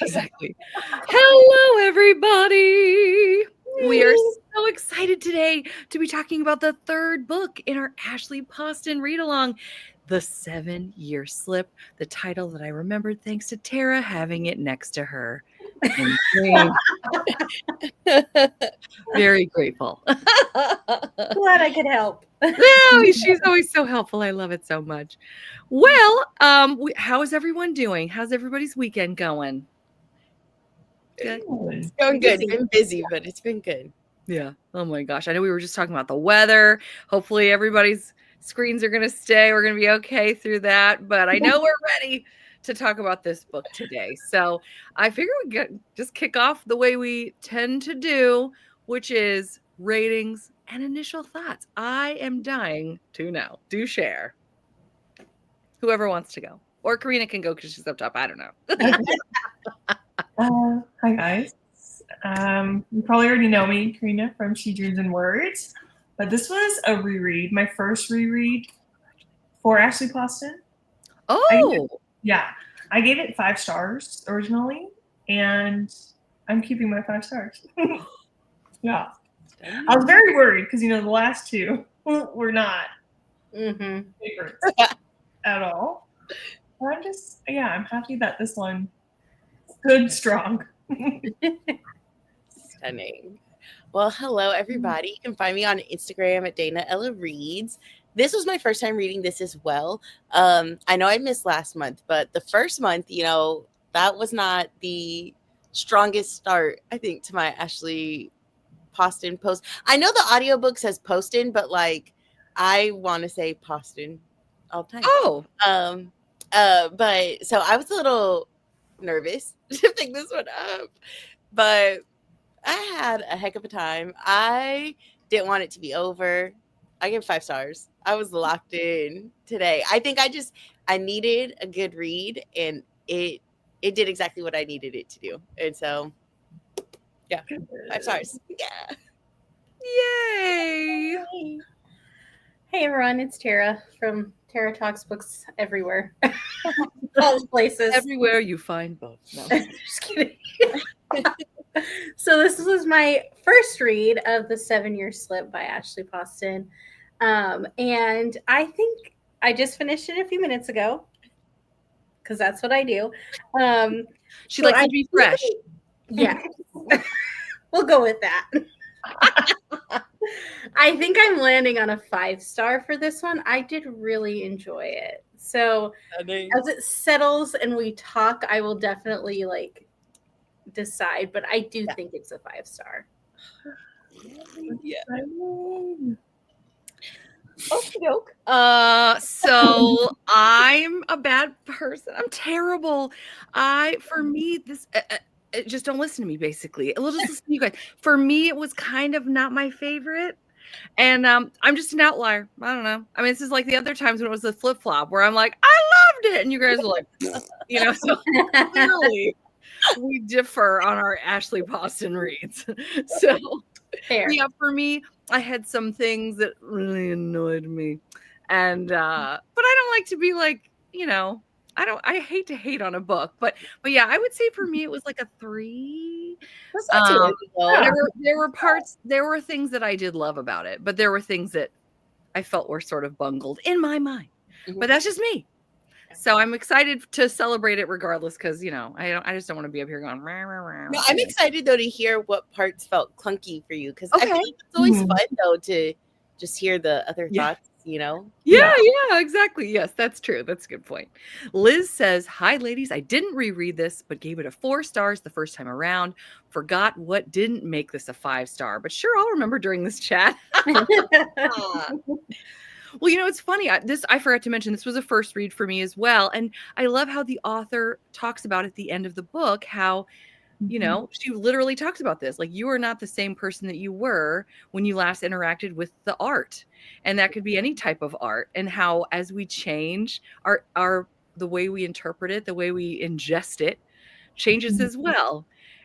Exactly. Hello, everybody. We are so excited today to be talking about the third book in our Ashley Poston Readalong, The 7-Year Slip, the title that I remembered thanks to Tara having it next to her. Very grateful. Glad I could help. No, she's always so helpful. I love it so much. Well, how is everyone doing? How's everybody's weekend going? Good. It's going good. It's been busy, but it's been good. Yeah. Oh my gosh. I know we were just talking about the weather. Hopefully everybody's screens are going to stay. We're going to be okay through that. But I know we're ready to talk about this book today. So I figure we just kick off the way we tend to do, which is ratings and initial thoughts. I am dying to know. Do share. Whoever wants to go. Or Karina can go because she's up top. I don't know. Hi, guys. You probably already know me, Karina, from She Dreams in Words. But this was a reread, my first reread for Ashley Poston. Oh! I gave it 5 stars originally, and I'm keeping my 5 stars. Yeah. I was very worried because, the last 2 were not favorites at all. But I'm happy that this one good, strong. Stunning. Well, hello, everybody. You can find me on Instagram at Dana Ella Reads. This was my first time reading this as well. I know I missed last month, but the first month, that was not the strongest start, I think, to my Ashley Poston post. I know the audiobook says Poston, but I want to say Poston all the time. Oh. But so I was a little nervous to pick this one up, but I had a heck of a time. I didn't want it to be over. I gave 5 stars. I was locked in today. I think I needed a good read, and it did exactly what I needed it to do. And so, yeah, 5 stars. Yeah. Yay. Hey, everyone. It's Tara from Tara Talks Books Everywhere. All the places. Everywhere you find books. No. Just kidding. So this was my first read of The 7-Year Slip by Ashley Poston. And I think I just finished it a few minutes ago because that's what I do. She likes to be fresh. Yeah. We'll go with that. I think I'm landing on a 5-star for this one. I did really enjoy it. So as it settles and we talk, I will definitely decide, but I do think it's a 5-star. Yeah. Okie doke. So I'm a bad person. I'm terrible. For me, this just don't listen to me, basically. We'll just listen to you guys. For me, it was kind of not my favorite. And I'm just an outlier. I don't know. I mean, this is like the other times when it was a flip-flop where I'm like, I loved it. And you guys are like, so clearly we differ on our Ashley Poston reads. So fair. Yeah, for me, I had some things that really annoyed me. And but I don't like to be I hate to hate on a book, but yeah, I would say for me it was like a 3. There were things that I did love about it, but there were things that I felt were sort of bungled in my mind. Mm-hmm. But that's just me. So I'm excited to celebrate it regardless because, I just don't want to be up here going, rah, rah, rah. No, I'm excited, though, to hear what parts felt clunky for you because I feel like it's always fun, though, to just hear the other thoughts, Yeah, exactly. Yes, that's true. That's a good point. Liz says, hi, ladies. I didn't reread this, but gave it a 4 stars the first time around. Forgot what didn't make this a 5-star, but sure, I'll remember during this chat. Well, it's funny. I forgot to mention this was a first read for me as well. And I love how the author talks about at the end of the book how, she literally talks about this. Like, you are not the same person that you were when you last interacted with the art. And that could be any type of art. And how as we change, the way we interpret it, the way we ingest it changes as well.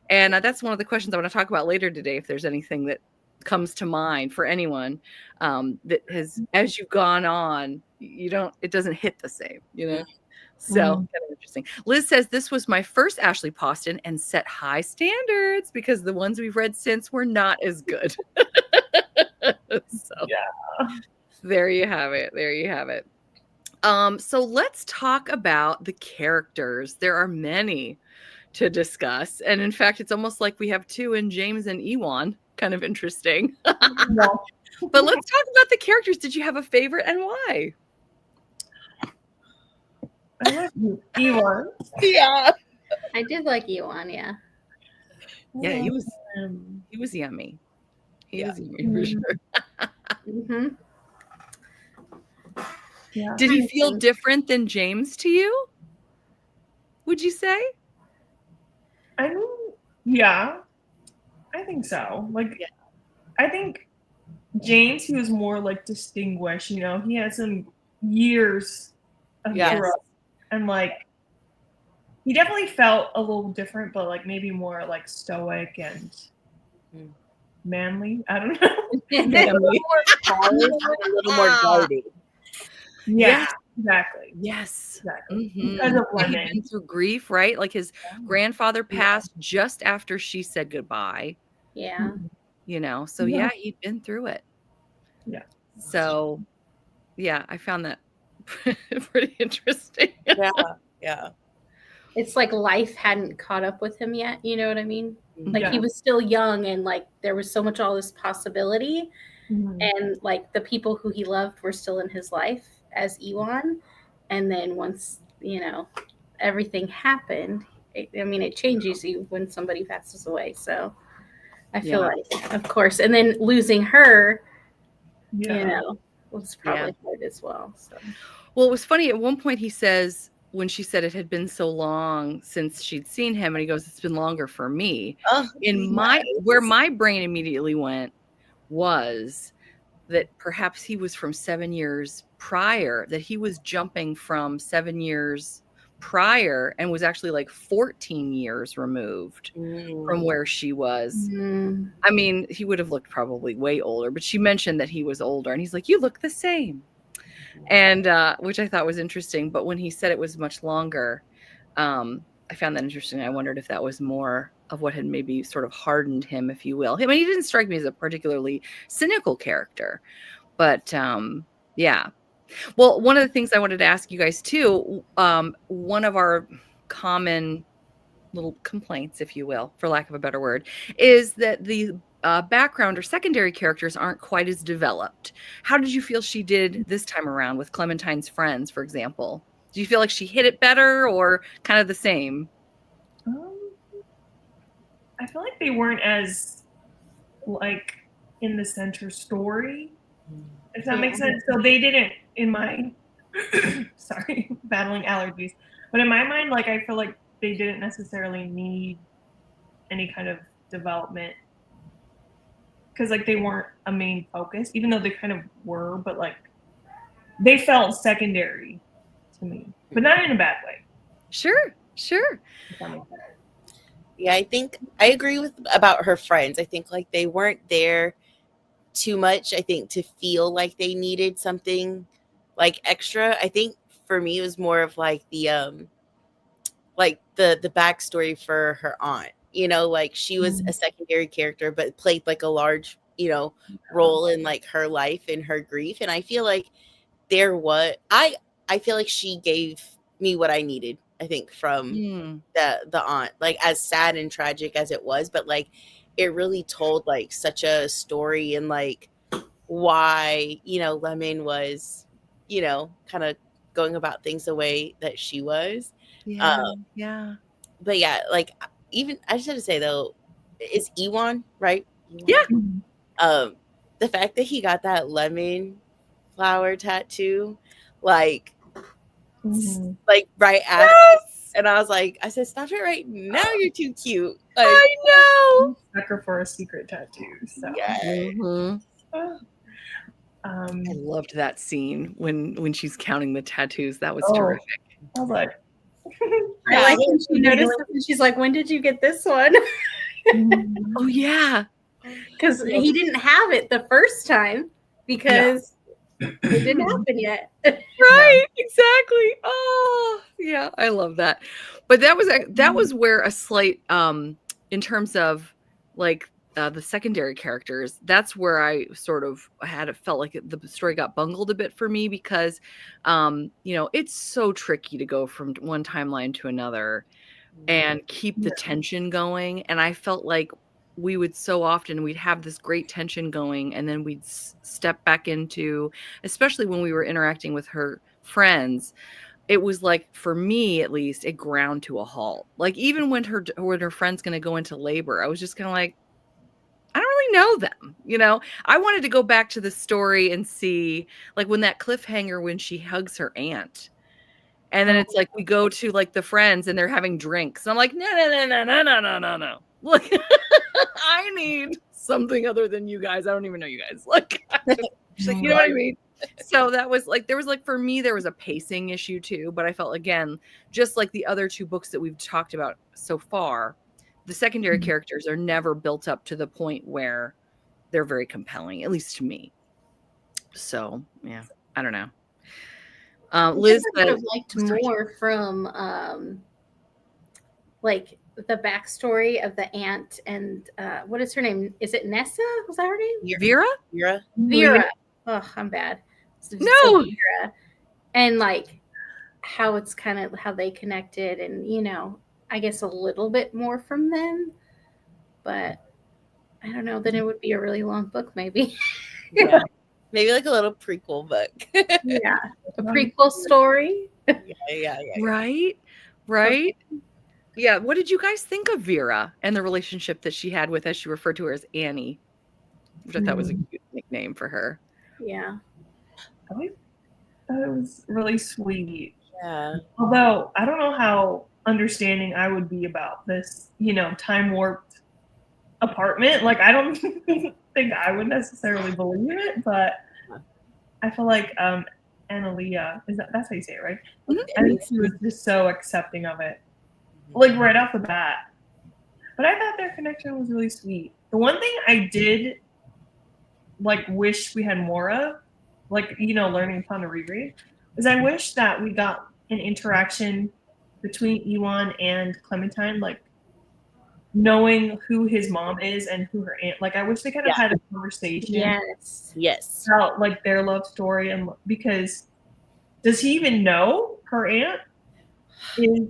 And that's one of the questions I want to talk about later today, if there's anything that comes to mind for anyone that has, as you've gone on, it doesn't hit the same, So kind of interesting. Liz says this was my first Ashley Poston and set high standards because the ones we've read since were not as good. So Yeah. there you have it. There you have it. So let's talk about the characters. There are many to discuss. And in fact, it's almost like we have two in James and Ewan. Kind of interesting. Yeah. But let's talk about the characters. Did you have a favorite and why? I like Ewan. Yeah. I did like Ewan, yeah. Yeah, he was yummy. He was yummy for sure. Mm-hmm. Yeah. Did he feel different than James to you? Would you say? I mean, yeah, I think so. Like, Yeah. I think James, he was more like distinguished. You know, he had some years of Yes. growth, and like, he definitely felt a little different, but like maybe more like stoic and manly. I don't know. A little more guarded. Yeah, Yes. exactly. Yes. Exactly. Mhm. Because of He'd women. been through grief, right? Like his grandfather passed just after she said goodbye, Yeah. you know? So Yeah. yeah, he'd been through it. Yeah. So yeah, I found that pretty interesting. Yeah. Yeah. It's like life hadn't caught up with him yet. You know what I mean? Like Yeah. he was still young and like there was so much all this possibility. Mhm. And like the people who he loved were still in his life as Ewan. And then once, you know, everything happened, it changes you when somebody passes away. So I feel like, of course. And then losing her, Yeah. you know, was probably hard as well. So. Well, it was funny. At one point he says, when she said it had been so long since she'd seen him, and he goes, it's been longer for me. Oh, Where my brain immediately went was that perhaps he was from 7 years prior, that he was jumping from 7 years prior and was actually like 14 years removed from where she was. I mean, he would have looked probably way older, but she mentioned that he was older, and he's like, you look the same. And which I thought was interesting. But when he said it was much longer, I found that interesting. I wondered if that was more of what had maybe sort of hardened him, if you will. I mean, he didn't strike me as a particularly cynical character, but yeah. Well, one of the things I wanted to ask you guys too, one of our common little complaints, if you will, for lack of a better word, is that the background or secondary characters aren't quite as developed. How did you feel she did this time around with Clementine's friends, for example? Do you feel like she hit it better or kind of the same? I feel like they weren't as like in the center story, if that makes sense. So they didn't, in my sorry, battling allergies, but in my mind, like I feel like they didn't necessarily need any kind of development because like they weren't a main focus, even though they kind of were, but like they felt secondary to me, but not in a bad way. Sure. If that makes sense. Yeah, I think I agree with about her friends. I think like they weren't there too much, I think, to feel like they needed something like extra. I think for me it was more of like the backstory for her aunt. You know, like she was a secondary character but played like a large, you know, role in like her life and her grief. And I feel like I feel like she gave me what I needed, I think, from the aunt, like as sad and tragic as it was, but like it really told like such a story and like why, you know, Lemon was, you know, kind of going about things the way that she was. Yeah. But yeah, like even I just have to say though, it's Ewan, right? Yeah. The fact that he got that lemon flower tattoo, like right after, and I was like, I said, stop it right now, you're too cute. Like, I know. Sucker for a secret tattoo. So. Yeah. I loved that scene when she's counting the tattoos. That was terrific. I was like, I like when she noticed it and she's like, when did you get this one? Oh yeah. Because he didn't have it the first time because It didn't happen yet. Right, exactly. Oh, yeah, I love that. But that was where a slight in terms of like the secondary characters, that's where I sort of felt like the story got bungled a bit for me because it's so tricky to go from one timeline to another and keep the tension going. And I felt like we'd have this great tension going, and then we'd step back into, especially when we were interacting with her friends, it was like, for me at least, it ground to a halt. Like even when her friend's going to go into labor, I was just kind of like, I don't really know them. I wanted to go back to the story and see, like, when that cliffhanger when she hugs her aunt. And then it's like we go to like the friends and they're having drinks. And I'm like, no. Look, I need something other than you guys. I don't even know you guys. Like, you know what I mean? So that was like, there was like, for me, there was a pacing issue too. But I felt, again, just like the other two books that we've talked about so far, the secondary characters are never built up to the point where they're very compelling, at least to me. So, yeah, I don't know. Liz, I would have liked more from like the backstory of the aunt and what is her name? Is it Nessa? Was that her name? Vera. Oh, I'm bad. No. Vera. And like how it's kind of how they connected, and I guess a little bit more from them, but I don't know. Then it would be a really long book, maybe. Yeah. Maybe like a little prequel book. Yeah, a prequel story. Yeah. Right. Yeah. What did you guys think of Vera and the relationship that she had with, as she referred to her as Annie, which I thought was a cute nickname for her? Yeah. I thought it was really sweet. Yeah. Although I don't know how understanding I would be about this, time warped apartment. Like, I don't think I would necessarily believe it, but I feel like Analia, that's how you say it, right? I think she was just so accepting of it, like right off the bat. But I thought their connection was really sweet. The one thing I did like wish we had more of, like, learning upon the reread, is I wish that we got an interaction between Ewan and Clementine, like knowing who his mom is and who her aunt. Like, I wish they kind of had a conversation. Yes. About like their love story, and because does he even know her aunt is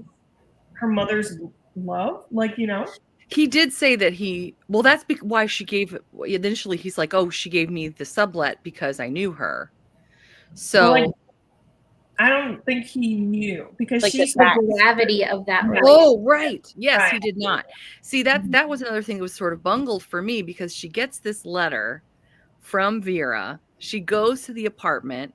her mother's love? Like, He did say that that's why she gave, initially he's like, oh, she gave me the sublet because I knew her. So like, I don't think he knew, because like she's the gravity of that. Oh, right. Yes, right. He did not. See, that was another thing that was sort of bungled for me, because she gets this letter from Vera. She goes to the apartment,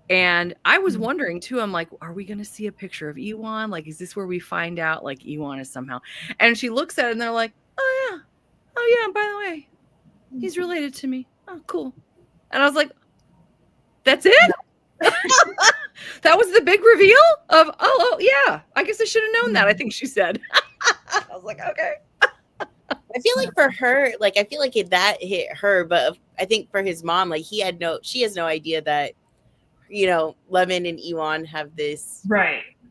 and I was wondering too, I'm like, are we going to see a picture of Ewan? Like, is this where we find out like Ewan is somehow? And she looks at it and they're like, oh yeah, by the way, he's related to me. Oh, cool. And I was like, that's it? That was the big reveal of, oh yeah, I guess I should have known that, I think she said. I was like, okay. I feel like for her, like, I feel like that hit her, but I think for his mom, like, she has no idea that, Lemon and Ewan have this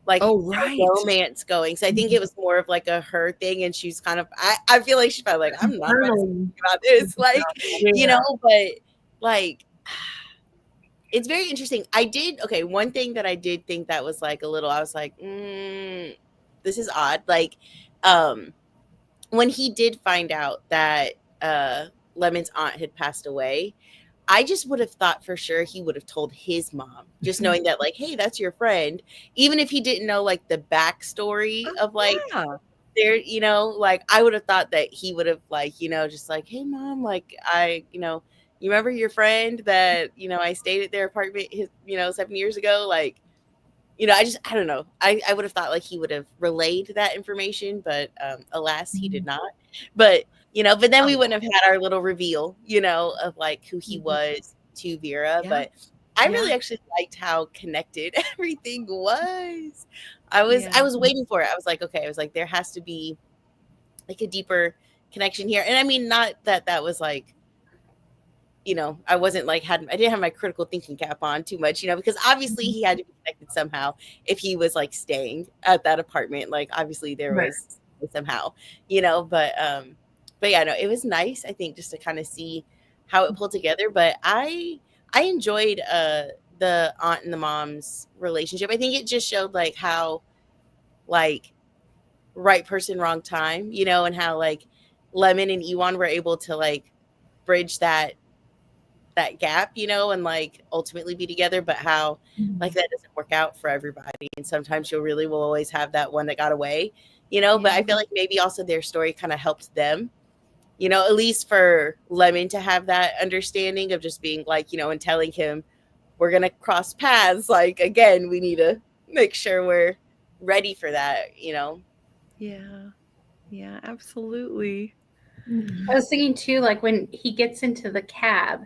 like romance going. So I think it was more of like a her thing, and she's kind of, I feel like she's probably like, I'm not about this, like, but like, it's very interesting. One thing that I did think that was like a little, I was like, this is odd. Like, when he did find out that Lemon's aunt had passed away, I just would have thought for sure he would have told his mom, just knowing that, like, hey, that's your friend. Even if he didn't know like the backstory of like there, like, I would have thought that he would have, like, just like, hey mom, like, you remember your friend that, I stayed at their apartment, 7 years ago? Like, I don't know. I would have thought like he would have relayed that information, but alas, he did not. But, but then we wouldn't have had our little reveal, of like who he was to Vera. But I really actually liked how connected everything was. I was waiting for it. I was like, okay, there has to be like a deeper connection here. And I mean, not that was like you know, I wasn't like I didn't have my critical thinking cap on too much, you know, because obviously he had to be connected somehow if he was like staying at that apartment. Like obviously there Right. was somehow, you know, but yeah, no, it was nice, I think, just to kind of see how it pulled together. But I enjoyed the aunt and the mom's relationship. I think it just showed like how like right person, wrong time, you know, and how like Lemon and Ewan were able to like bridge that gap, you know, and like ultimately be together, but how like that doesn't work out for everybody. And sometimes you really will always have that one that got away, you know, but I feel like maybe also their story kind of helped them, you know, at least for Lemon to have that understanding of just being like, you know, and telling him we're going to cross paths. Like, again, we need to make sure we're ready for that, you know? Yeah, absolutely. I was thinking too, like when he gets into the cab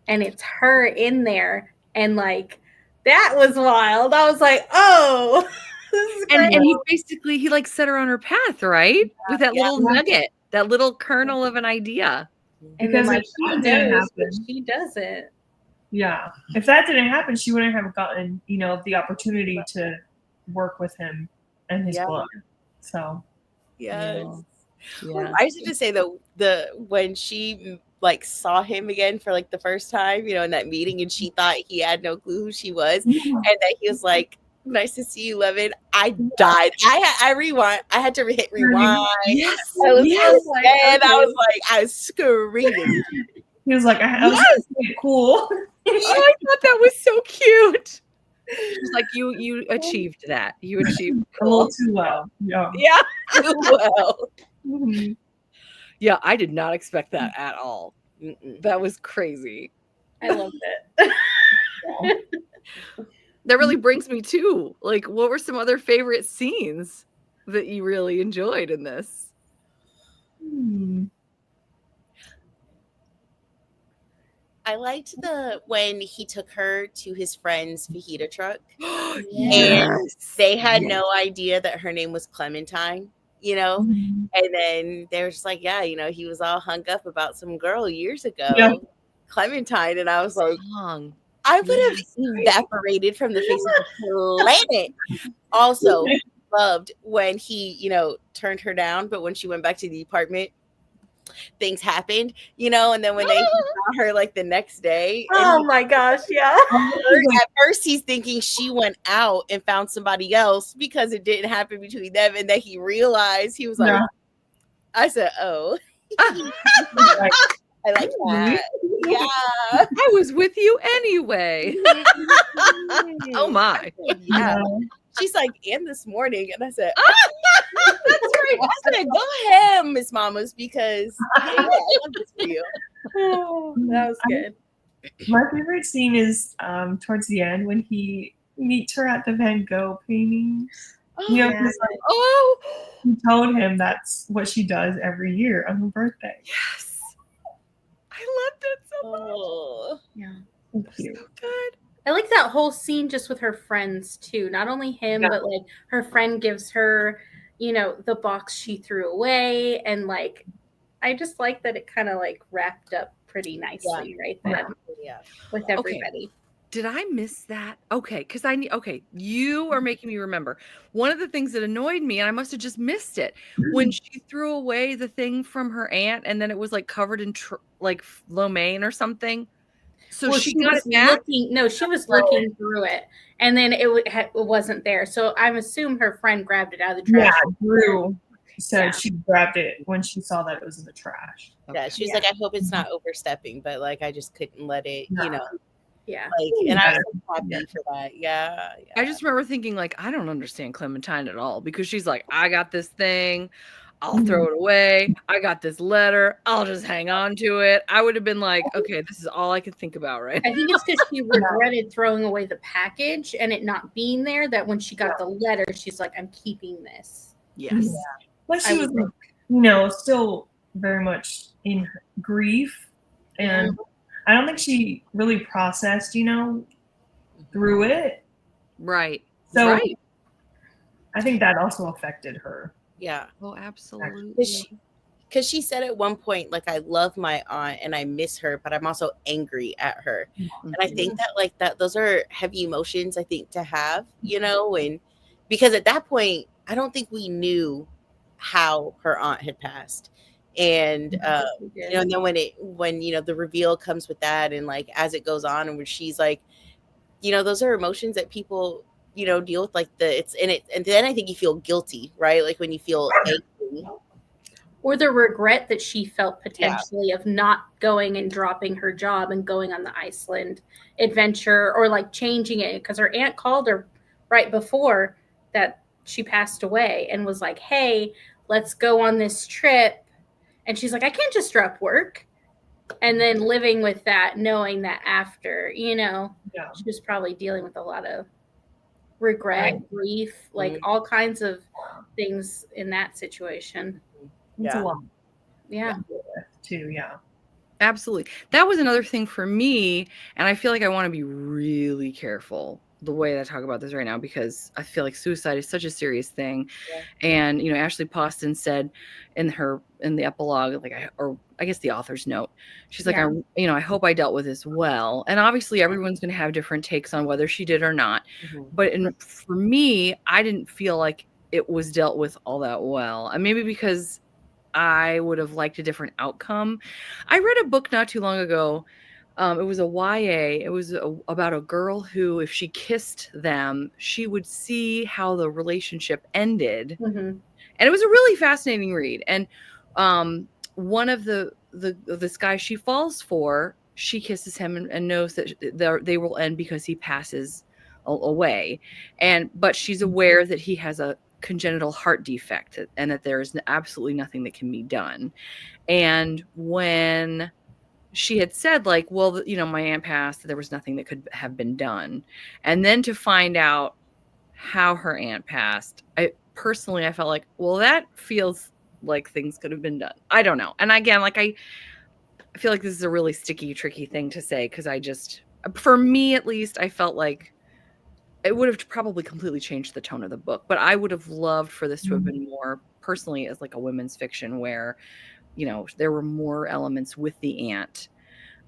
and it's her in there, and like that was wild. I was like, oh, this is And great. he like set her on her path, right? With that little nugget, that little kernel of an idea. And then Because like if he that didn't knows, but happen, she doesn't. yeah, if that didn't happen, she wouldn't have gotten, you know, the opportunity to work with him and his blood. So Yes. Yeah. I just have to say though, when she like saw him again for like the first time, you know, in that meeting, and she thought he had no clue who she was, and that he was like, "Nice to see you, Levin." I died. I rewind. I had to hit rewind. Yes. I was Yes. like, And I okay. was like, I was screaming. he was like, I was gonna say it cool. Oh, I thought that was so cute. She's like, you achieved that. You achieved a little too well. Yeah. Yeah. Well, Mhm. Yeah, I did not expect that at all. That was crazy. I loved it. That really brings me to, like, what were some other favorite scenes that you really enjoyed in this? I liked when he took her to his friend's fajita truck. Yes. And they had no idea that her name was Clementine, you know? And then they were just like, yeah, you know, he was all hung up about some girl years ago, Clementine. And I was like, I would have evaporated from the face of the planet. Also, loved when he, you know, turned her down, but when she went back to the apartment, things happened, you know, and then when they saw her like the next day, Oh my gosh, yeah. at first he's thinking she went out and found somebody else because it didn't happen between them, and then he realized, he was like, I said, oh. I like that. Yeah. I was with you anyway. Oh my. Yeah. She's like, and this morning. And I said, that's right. I said, go ahead, Miss Mamas, because I love this for you. Oh, that was good. My favorite scene is towards the end when he meets her at the Van Gogh paintings. You know, Yeah. like, he told him that's what she does every year on her birthday. Yes. I loved it so much. Oh. Yeah. Thank you. So good. I like that whole scene just with her friends too. Not only him, but like her friend gives her, you know, the box she threw away, and like I just like that it kind of like wrapped up pretty nicely right then with everybody. Okay. Did I miss that? Okay, because you are making me remember. One of the things that annoyed me, and I must have just missed it, when she threw away the thing from her aunt, and then it was like covered in like lo mein or something. So she got it back? She was looking through it, and then it wasn't there. So I'm assuming her friend grabbed it out of the trash. Yeah, Drew said she grabbed it when she saw that it was in the trash. Yeah, she was like, I hope it's not overstepping, but like I just couldn't let it, you know. Yeah. Like, and I was so happy for that. Yeah. I just remember thinking, like, I don't understand Clementine at all, because she's like, I got this thing, I'll throw it away. I got this letter, I'll just hang on to it. I would have been like, okay, this is all I could think about, right? I think it's because she regretted throwing away the package and it not being there, that when she got the letter, she's like, I'm keeping this. Yes. Yeah. But she was, like, you know, still very much in grief. And I don't think she really processed, you know, through it. Right. So I think that also affected her. Yeah. Oh, absolutely. because she said at one point, like, I love my aunt and I miss her, but I'm also angry at her. And I think that, like, that those are heavy emotions, I think, to have, you know, and because at that point, I don't think we knew how her aunt had passed. And you know, and then when you know the reveal comes with that, and like as it goes on, and when she's like, you know, those are emotions that people, you know, deal with, like and then I think you feel guilty, right? Like when you feel angry. Or the regret that she felt potentially of not going and dropping her job and going on the Iceland adventure, or like changing it, because her aunt called her right before that she passed away and was like, hey, let's go on this trip. And she's like, I can't just drop work. And then living with that, knowing that after, you know, she was probably dealing with a lot of regret, grief, like all kinds of things in that situation. It's a lot. Yeah. Too, yeah. Absolutely. That was another thing for me, and I feel like I want to be really careful the way that I talk about this right now, because I feel like suicide is such a serious thing. And you know, Ashley Poston said in the epilogue, like, I guess the author's note, she's like, I hope I dealt with this well. And obviously everyone's going to have different takes on whether she did or not. But for me, I didn't feel like it was dealt with all that well. And maybe because I would have liked a different outcome. I read a book not too long ago. It was a YA. It was about a girl who, if she kissed them, she would see how the relationship ended. And it was a really fascinating read. And one of this guy she falls for, she kisses him and knows that they will end because he passes away. But she's aware that he has a congenital heart defect and that there is absolutely nothing that can be done. And when she had said, like, well, you know, my aunt passed, there was nothing that could have been done. And then to find out how her aunt passed, I felt like, well, that feels like things could have been done. I don't know. And again, like, I feel like this is a really sticky, tricky thing to say, because for me at least, I felt like it would have probably completely changed the tone of the book. But I would have loved for this to have been more personally as like a women's fiction where, you know, there were more elements with the aunt,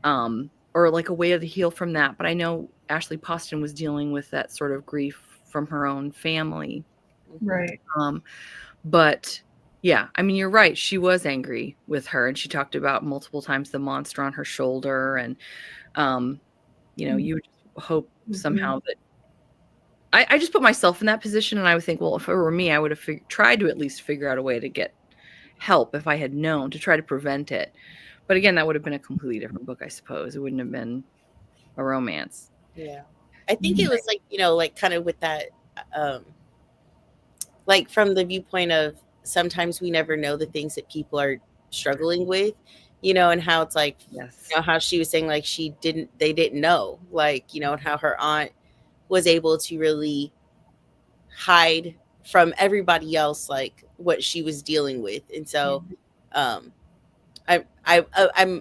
or like a way to heal from that. But I know Ashley Poston was dealing with that sort of grief from her own family. Right. But yeah, I mean, you're right. She was angry with her, and she talked about multiple times the monster on her shoulder. And, you know, you would hope somehow that I just put myself in that position, and I would think, well, if it were me, I would have tried to at least figure out a way to get help if I had known, to try to prevent it. But again, that would have been a completely different book, I suppose. It wouldn't have been a romance. Yeah. I think it was like, you know, like kind of with that, like from the viewpoint of sometimes we never know the things that people are struggling with, you know, and how it's like, you know, how she was saying, like, they didn't know, like, you know, and how her aunt was able to really hide from everybody else, like what she was dealing with. And so, I'm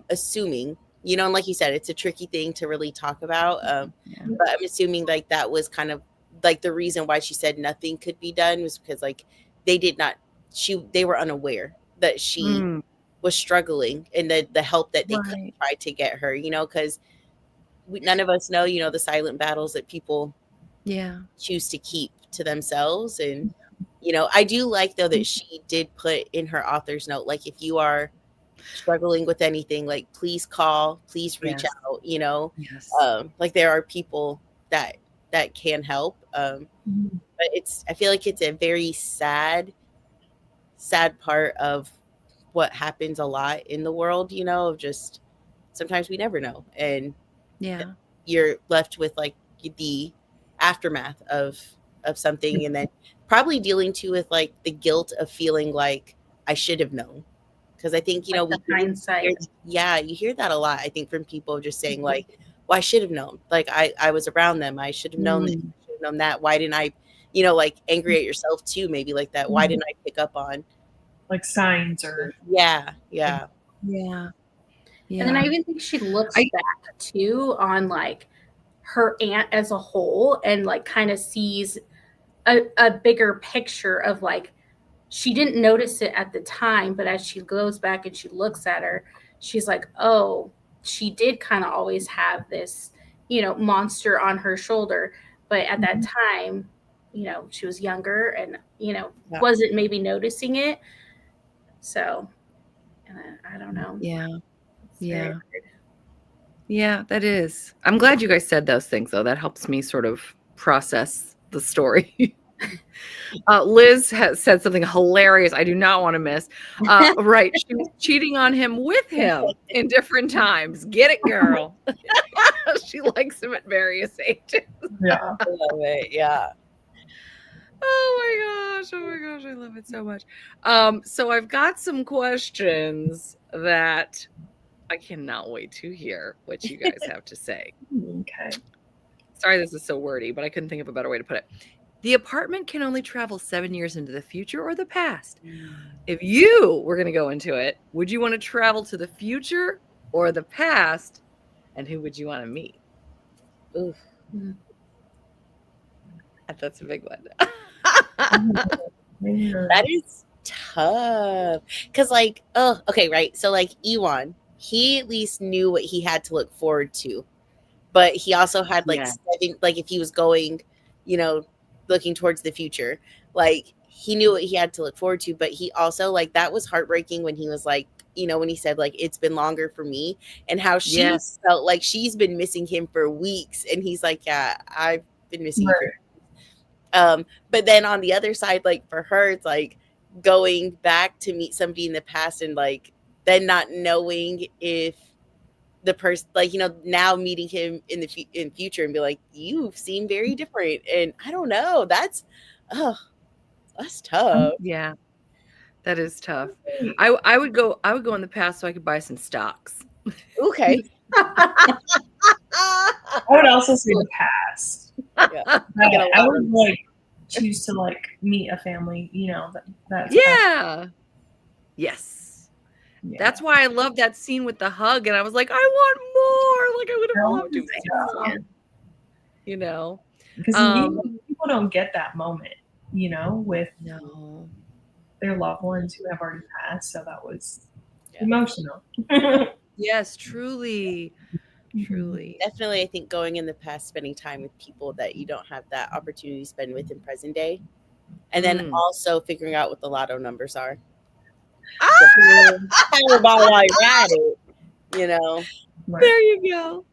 assuming, you know, and like you said, it's a tricky thing to really talk about. But I'm assuming like that was kind of like the reason why she said nothing could be done was because like they were unaware that she was struggling, and the help that they could try to get her, you know, because none of us know, you know, the silent battles that people choose to keep to themselves. And, you know, I do like though that she did put in her author's note, like, if you are struggling with anything, like, please call, please reach out, you know, like there are people that can help. But I feel like it's a very sad part of what happens a lot in the world, you know, of just sometimes we never know, and you're left with like the aftermath of something, and then probably dealing too with like the guilt of feeling like I should have known. Because I think, you know, you hear that a lot, I think, from people just saying like, well, I should have known, like I was around them, I should have known this, I should have known that, why didn't I, you know, like angry at yourself too, maybe like that, why didn't I pick up on like signs or and then I even think she looks back too on like her aunt as a whole, and like kind of sees a bigger picture of like she didn't notice it at the time, but as she goes back and she looks at her, she's like, oh, she did kind of always have this, monster on her shoulder. But at that time, she was younger and, wasn't maybe noticing it. So, I don't know. Yeah. It's Yeah. very weird. Yeah, that is. I'm glad you guys said those things, though. That helps me sort of process the story. Liz has said something hilarious I do not want to miss. Right. She was cheating on him with him in different times. Get it, girl. She likes him at various ages. Yeah. I love it. Yeah. Oh my gosh, I love it so much. So I've got some questions that I cannot wait to hear what you guys have to say. Okay. Sorry this is so wordy, but I couldn't think of a better way to put it. The apartment can only travel 7 years into the future or the past. If you were going to go into it, would you want to travel to the future or the past? And who would you want to meet? Oof. That's a big one. That is tough. Because, like, okay, right. So, like, Ewan, he at least knew what he had to look forward to. But he also had, like, if he was going, looking towards the future, like, he knew what he had to look forward to. But he also, like, that was heartbreaking when he was like, when he said, like, it's been longer for me, and how she felt like she's been missing him for weeks. And he's like, yeah, I've been missing you for but then on the other side, like, for her, it's like going back to meet somebody in the past and, like, then not knowing if the person, like, now meeting him in the future and be like, you seem very different. And I don't know. That's tough. Yeah, that is tough. I would go in the past so I could buy some stocks. Okay. I would also say the past. Yeah. I would like choose to like meet a family, that's yeah. Yes. Yeah. That's why I love that scene with the hug, and I was like, I want more. Like, I would have loved to. Because people don't get that moment, with their loved ones who have already passed. So that was emotional. Yes, truly. Definitely, I think going in the past, spending time with people that you don't have that opportunity to spend with in present day, and then also figuring out what the lotto numbers are. Powerball while you're at it, There you go.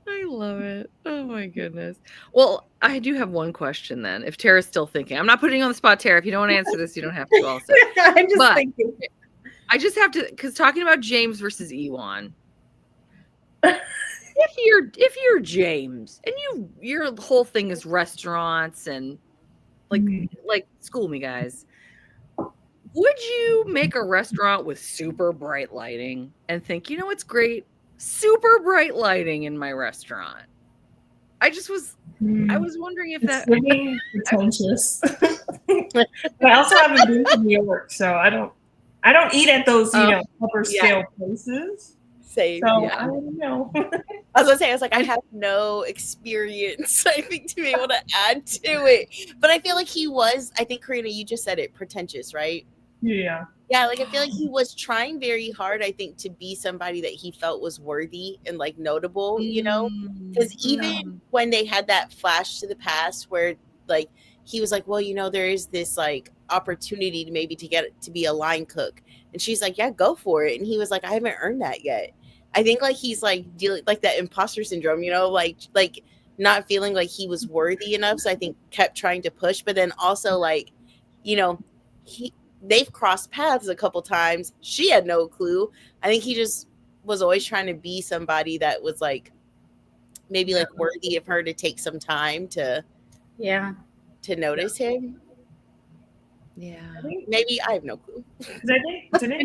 I love it. Oh my goodness. Well, I do have one question then. If Tara's still thinking, I'm not putting you on the spot, Tara. If you don't want to answer this, you don't have to also. I'm just thinking. I just have to, because talking about James versus Ewan. If you're James and your whole thing is restaurants and like school me guys, would you make a restaurant with super bright lighting and think, it's great, super bright lighting in my restaurant? I was wondering if it's getting pretentious. But I also haven't been to New York, so I don't eat at those, upper scale places. Same. So I don't know. I was gonna say, I have no experience, I think, to be able to add to it. But I feel like he was, I think, Karina, you just said it, pretentious, right? Yeah. Yeah, like I feel like he was trying very hard, I think, to be somebody that he felt was worthy and like notable, because even when they had that flash to the past where like he was like, well, there is this like opportunity to maybe to get to be a line cook, and she's like, yeah, go for it, and he was like, I haven't earned that yet. I think like he's like dealing like that imposter syndrome, like not feeling like he was worthy enough. So I think kept trying to push, but then also like, they've crossed paths a couple times. She had no clue. I think he just was always trying to be somebody that was like maybe like worthy of her to take some time to notice him. Yeah. Maybe I have no clue. Because I think didn't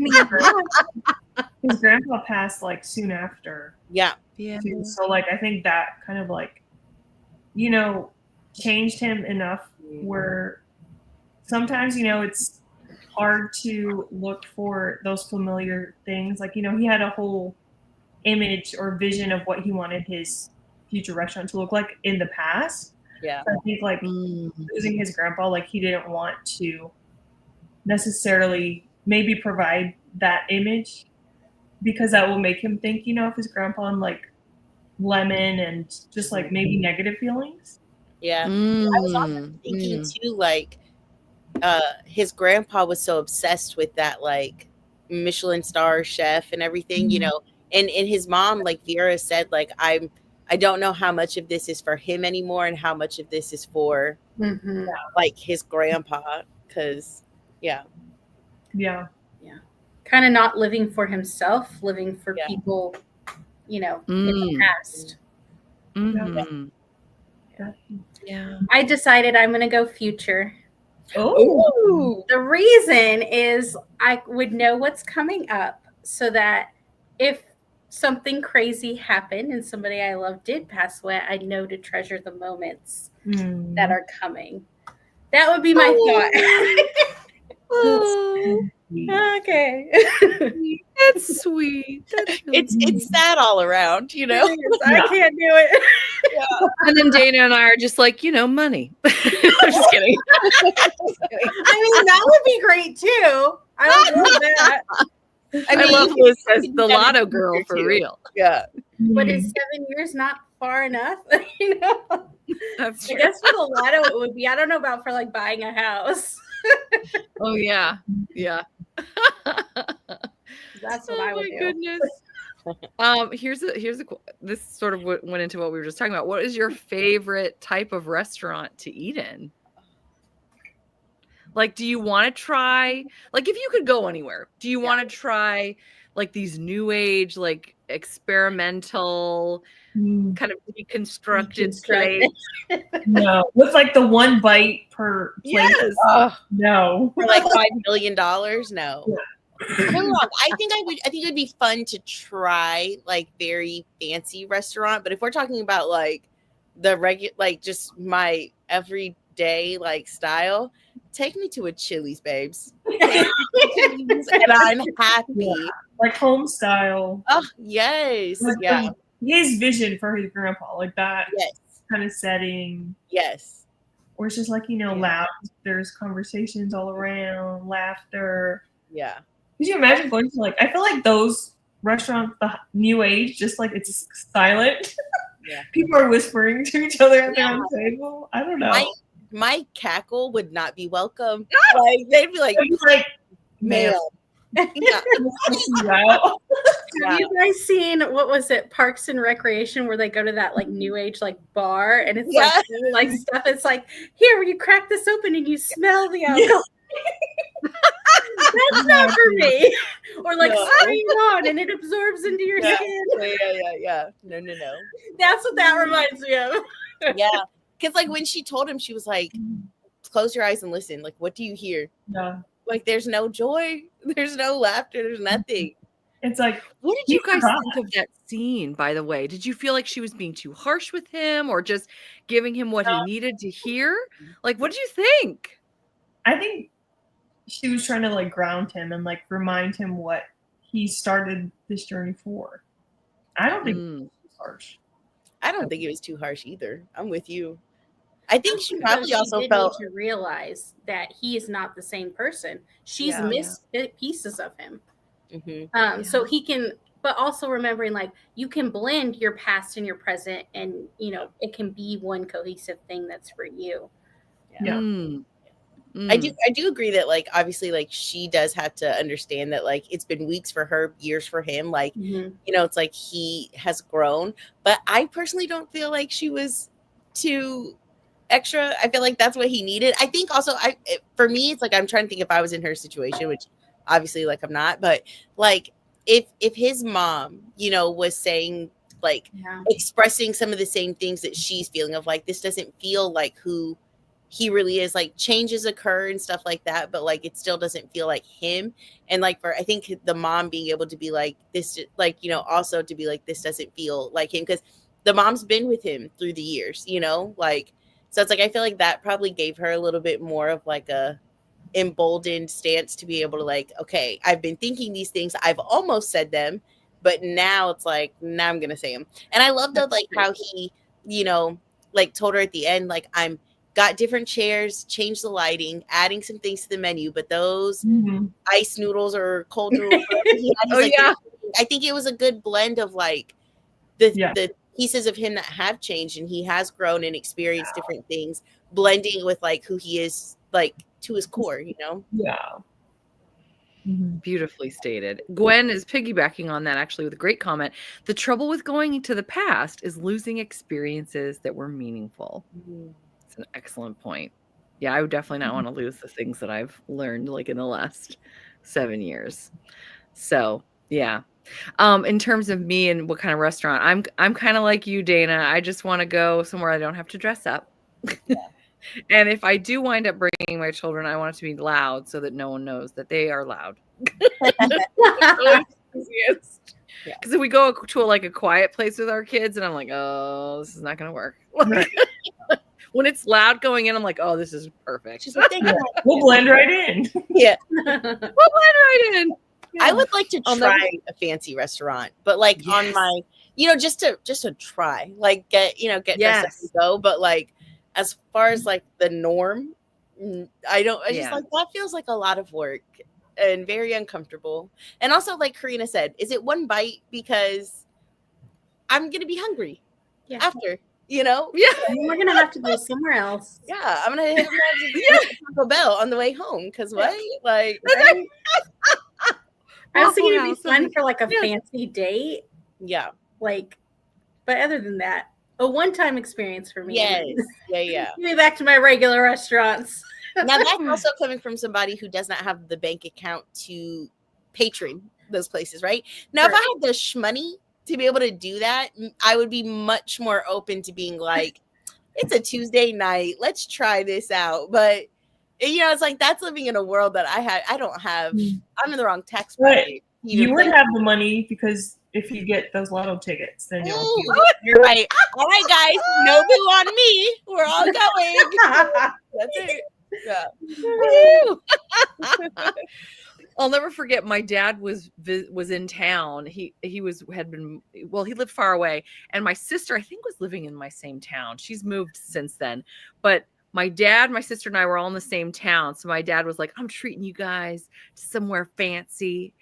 his grandpa passed like soon after. Yeah. Too. So like I think that kind of like, changed him enough where sometimes, it's hard to look for those familiar things. Like, he had a whole image or vision of what he wanted his future restaurant to look like in the past. Yeah. So I think like losing his grandpa, like he didn't want to necessarily maybe provide that image because that will make him think, of his grandpa and like Lemon and just like maybe negative feelings. Yeah. I was also thinking too, like his grandpa was so obsessed with that like Michelin star chef and everything, and his mom, like Vera said, like I don't know how much of this is for him anymore and how much of this is for like his grandpa, because yeah, kind of not living for himself, living for people, in the past. Yeah. I decided I'm going to go future. Oh, The reason is I would know what's coming up so that if something crazy happened and somebody I love did pass away, I know to treasure the moments that are coming. That would be my thought. Okay. That's sweet. That's really it's sad all around, I can't do it. And then Dana and I are just like, money. I'm just kidding. I mean, that would be great too. I would love that. I love Liz says the lotto girl for real. Yeah. But is 7 years not far enough? That's I true. guess for the lotto it would be. I don't know about for like buying a house. Oh yeah. Yeah. That's what I would do. Goodness. Here's a this sort of went into what we were just talking about. What is your favorite type of restaurant to eat in? Like, do you want to try, like, if you could go anywhere, do you want to try like these new age, like experimental kind of deconstructed plates? No, with like the one bite per plate. Yes. No. For like $5 million? No. I think it would be fun to try like very fancy restaurant, but if we're talking about like the regular, like just my everyday like style, take me to a Chili's, babes. And I'm happy. Yeah. Like home style. Oh yes. Like yeah. His vision for his grandpa, like that kind of setting. Yes. Or it's just like, loud. There's conversations all around, laughter. Yeah. Could you imagine going to like, I feel like those restaurants, the new age, just like it's silent. Yeah. People are whispering to each other at their own table. I don't know. My cackle would not be welcome. Like they'd be like, ma'am. Have you guys seen, what was it, Parks and Recreation, where they go to that like new age like bar and it's like stuff, it's like, here you crack this open and you smell the alcohol. That's not for me. Or like spraying on and it absorbs into your skin. Yeah. No. That's what that reminds me of. Yeah. Because like when she told him, she was like, close your eyes and listen. Like, what do you hear? Yeah. Like, there's no joy. There's no laughter. There's nothing. It's like, what did you guys think of that scene, by the way? Did you feel like she was being too harsh with him or just giving him what he needed to hear? Like, what did you think? I think she was trying to like ground him and like remind him what he started this journey for. I don't think it was too harsh. I don't think it was too harsh either. I'm with you. I think she probably also felt need to realize that he is not the same person. She's missed pieces of him. So he can, but also remembering like you can blend your past and your present, and it can be one cohesive thing that's for you. I do agree that like obviously like she does have to understand that like it's been weeks for her, years for him. Like it's like he has grown, but I personally don't feel like she was too extra. I feel like that's what he needed. I think also for me it's like I'm trying to think if I was in her situation, which obviously like I'm not, but like if his mom was saying like expressing some of the same things that she's feeling of like this doesn't feel like who he really is, like changes occur and stuff like that, but like it still doesn't feel like him. And like I think the mom being able to be like this, like also to be like this doesn't feel like him, because the mom's been with him through the years, like so it's like I feel like that probably gave her a little bit more of like a emboldened stance to be able to like, okay, I've been thinking these things, I've almost said them, but now it's like now I'm gonna say them. And I love that like how he like told her at the end, like, I'm got different chairs, changed the lighting, adding some things to the menu, but those ice noodles or cold noodles, he had, he's like, I think it was a good blend of like the pieces of him that have changed, and he has grown and experienced different things, blending with like who he is, like to his core, you know? Beautifully stated. Gwen is piggybacking on that actually with a great comment. The trouble with going into the past is losing experiences that were meaningful. It's an excellent point. Yeah, I would definitely not want to lose the things that I've learned like in the last 7 years. So yeah. In terms of me and what kind of restaurant, I'm kind of like you, Dana. I just want to go somewhere I don't have to dress up. And if I do wind up bringing my children, I want it to be loud so that no one knows that they are loud. Because if we go to a quiet place with our kids, and I'm like, oh, this is not going to work. When it's loud going in, I'm like, oh, this is perfect. She's like, we'll blend right in. Yeah. We'll blend right in. Yeah. I would like to try a fancy restaurant, but like on my, just to try, like get dressed up and go. But like, as far as like the norm, I just like, that feels like a lot of work and very uncomfortable. And also, like Karina said, is it one bite? Because I'm going to be hungry after, Yeah. We're going to have to go somewhere else. Yeah. I'm going to hit Taco Bell on the way home. Because what? Like, I was thinking it'd be fun for like a fancy date. Yeah. Like, but other than that, a one-time experience for me. Yes. Yeah. Give me back to my regular restaurants. Now that's also coming from somebody who does not have the bank account to patron those places, right? Now, if I had the shmoney to be able to do that, I would be much more open to being like, it's a Tuesday night, let's try this out. But it's like that's living in a world that I don't have. I'm in the wrong tax bracket. You would have the money because if you get those lotto tickets, then you're right. All right, guys, no boo on me. We're all going. That's it. Yeah. I'll never forget. My dad was in town. He lived far away, and my sister I think was living in my same town. She's moved since then, but my dad, my sister, and I were all in the same town. So my dad was like, I'm treating you guys to somewhere fancy.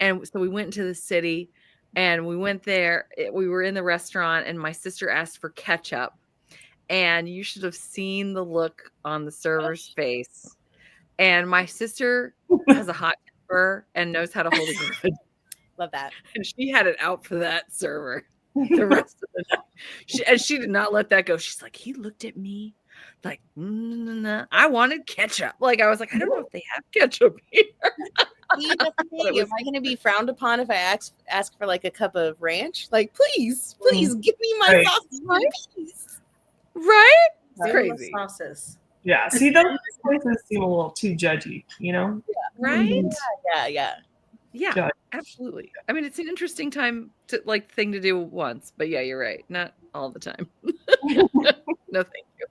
And so we went into the city and we went there. We were in the restaurant and my sister asked for ketchup. And you should have seen the look on the server's face. And my sister has a hot temper and knows how to hold a grudge. Love that. And she had it out for that server the rest of the night. She did not let that go. She's like, he looked at me like, I wanted ketchup. Like, I was like, I don't know if they have ketchup here. Am I going to be frowned upon if I ask for like a cup of ranch? Like, please give me my sauces, please. Right? It's crazy. Sauces. Yeah. See, those places seem a little too judgy, Yeah. Right? Yeah. Absolutely. I mean, it's an interesting thing to do once, but yeah, you're right. Not all the time. No, thank you.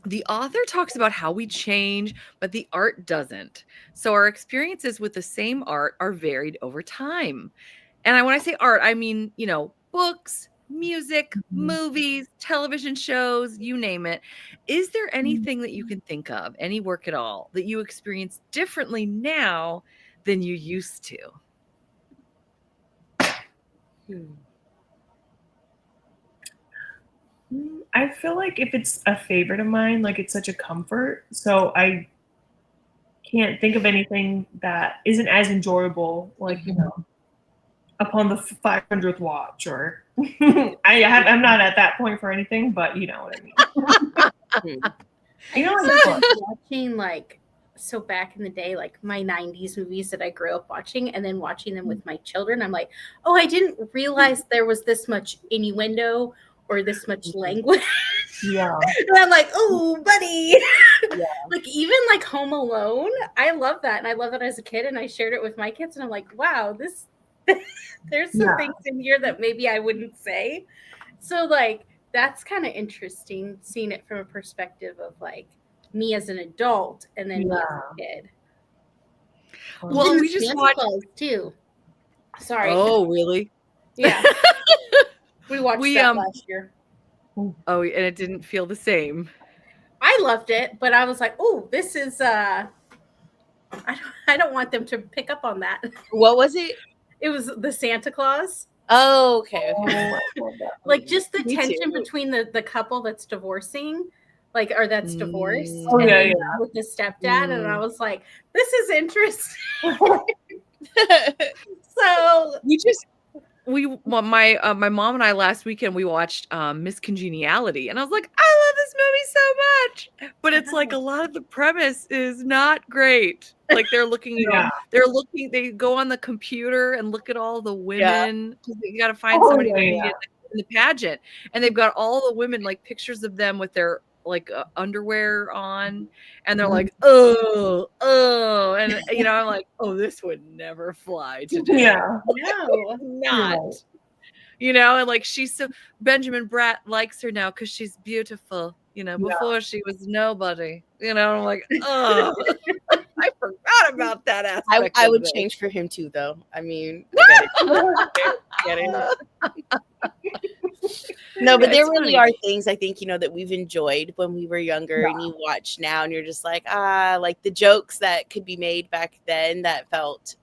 The author talks about how we change, but the art doesn't. So our experiences with the same art are varied over time. And when I say art, I mean, books, music, movies, television shows, you name it. Is there anything that you can think of, any work at all, that you experience differently now than you used to? I feel like if it's a favorite of mine, like it's such a comfort. So I can't think of anything that isn't as enjoyable, like, upon the 500th watch or I'm not at that point for anything, but you know what I mean. Watching so back in the day, like my 90s movies that I grew up watching and then watching them with my children, I'm like, oh, I didn't realize there was this much innuendo or this much language. Yeah. And I'm like, oh, buddy. Yeah. Like even like Home Alone, I love that. And I love that as a kid. And I shared it with my kids. And I'm like, wow, there's some things in here that maybe I wouldn't say. So like, that's kind of interesting seeing it from a perspective of like me as an adult and then me as a kid. Well, we just watched too. Sorry. Oh, really? Yeah. We watched that last year. Oh, and it didn't feel the same. I loved it, but I was like, oh, this is I don't want them to pick up on that. What was it? It was the Santa Claus. Oh, okay. Like just the Me tension too. between the couple that's divorcing, like, or that's divorced, Oh, and yeah, then yeah. with the stepdad, and I was like, this is interesting. So my mom and I last weekend we watched Miss Congeniality, and I was like, I love this movie so much, but it's like a lot of the premise is not great. Like they're looking, Yeah. they go on the computer and look at all the women. You got to find somebody to be in the pageant, and they've got all the women, like pictures of them with their like underwear on, and they're like, oh, and I'm like, oh, this would never fly today. Yeah. no, Not. And like she's so Benjamin Bratt likes her now because she's beautiful. Before she was nobody. I'm like, oh, I forgot about that aspect. I would change for him too, though. I mean, I get it. No, but there really are things I think, that we've enjoyed when we were younger, and you watch now and you're just like, like the jokes that could be made back then that felt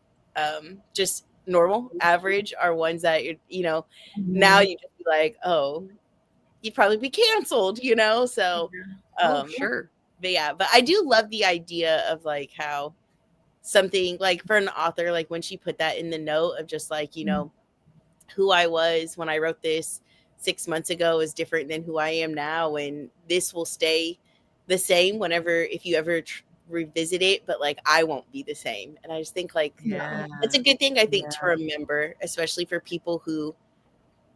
just normal, average, are ones that, now you just be like, oh, you'd probably be canceled, so sure. But I do love the idea of like how something like for an author, like when she put that in the note of just like, who I was when I wrote this 6 months ago is different than who I am now, and this will stay the same if you ever revisit it, but like I won't be the same. And I just think like it's a good thing, I think, to remember, especially for people who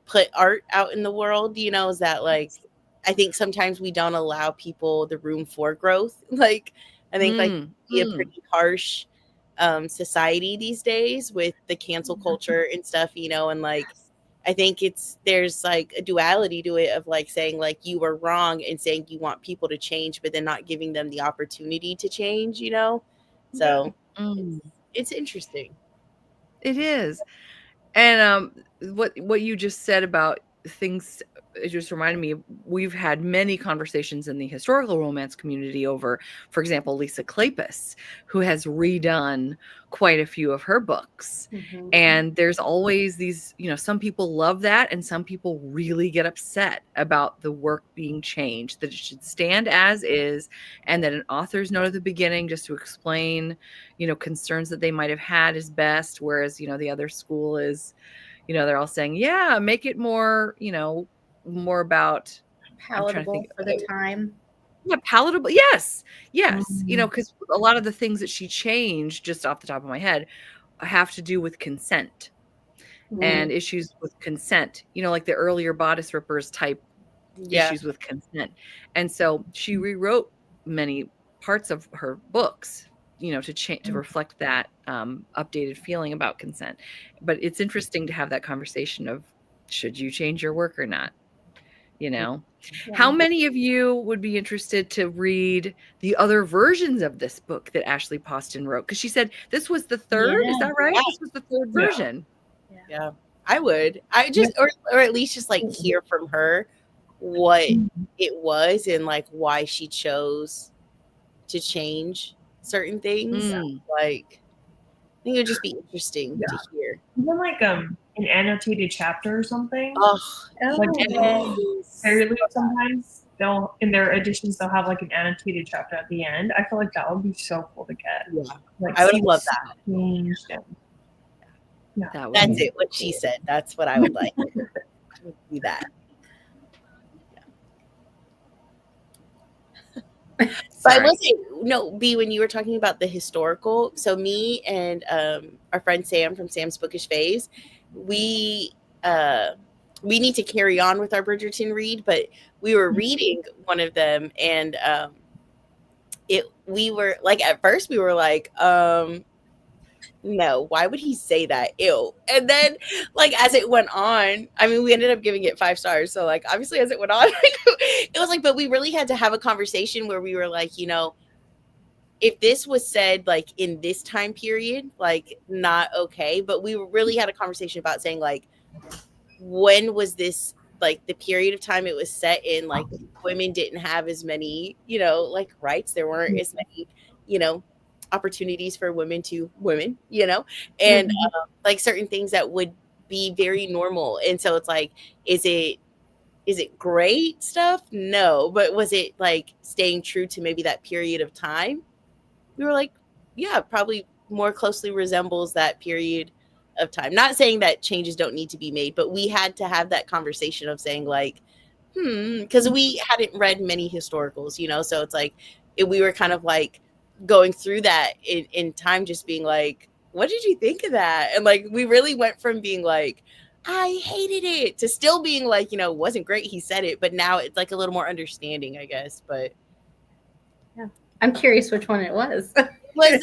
put art out in the world, is that like I think sometimes we don't allow people the room for growth. Like I think like be a pretty harsh society these days with the cancel culture and stuff, and like I think there's like a duality to it of like saying like you were wrong and saying you want people to change, but then not giving them the opportunity to change, so it's interesting. It is. And what you just said about things, it just reminded me, we've had many conversations in the historical romance community over, for example, Lisa Kleypas, who has redone quite a few of her books. And there's always these, some people love that, and some people really get upset about the work being changed, that it should stand as is, and that an author's note at the beginning just to explain, concerns that they might have had is best, whereas, the other school is, they're all saying, yeah, make it more, more about palatable for the time. Yeah, palatable. Yes. Because a lot of the things that she changed, just off the top of my head, have to do with consent and issues with consent. Like the earlier bodice rippers type issues with consent, and so she rewrote many parts of her books, to reflect that updated feeling about consent. But it's interesting to have that conversation of, should you change your work or not? How many of you would be interested to read the other versions of this book that Ashley Poston wrote? Because she said this was the third. Is that right? This was the third version. Yeah, I would. I just, or at least just like hear from her what it was and like why she chose to change certain things. Like, I think it would just be interesting to hear. Even like an annotated chapter or something. Like fairly sometimes they'll, in their editions, they'll have like an annotated chapter at the end. I feel like that would be so cool to get. Like, I would love that. That's it. What she said. That's what I would like. Do that. But I will say, B, when you were talking about the historical, so me and our friend Sam from Sam's Bookish Phase, we need to carry on with our Bridgerton read, but we were reading one of them, and we were like, at first we were like, no, why would he say that? Ew. And then like as it went on, I mean, we ended up giving it 5 stars. So like obviously as it went on, it was like, but we really had to have a conversation where we were like, if this was said like in this time period, like not okay. But we really had a conversation about saying like, when was this like the period of time it was set in, like women didn't have as many, like rights. There weren't as many, opportunities for women, and like certain things that would be very normal. And so it's like, is it great stuff? No. But was it like staying true to maybe that period of time? We were like, yeah, probably more closely resembles that period of time. Not saying that changes don't need to be made, but we had to have that conversation of saying like, because we hadn't read many historicals, so it's like we were kind of like going through that in time, just being like, what did you think of that? And like, we really went from being like, I hated it, to still being like, wasn't great, he said it, but now it's like a little more understanding, I guess. But yeah, I'm curious which one it was. Was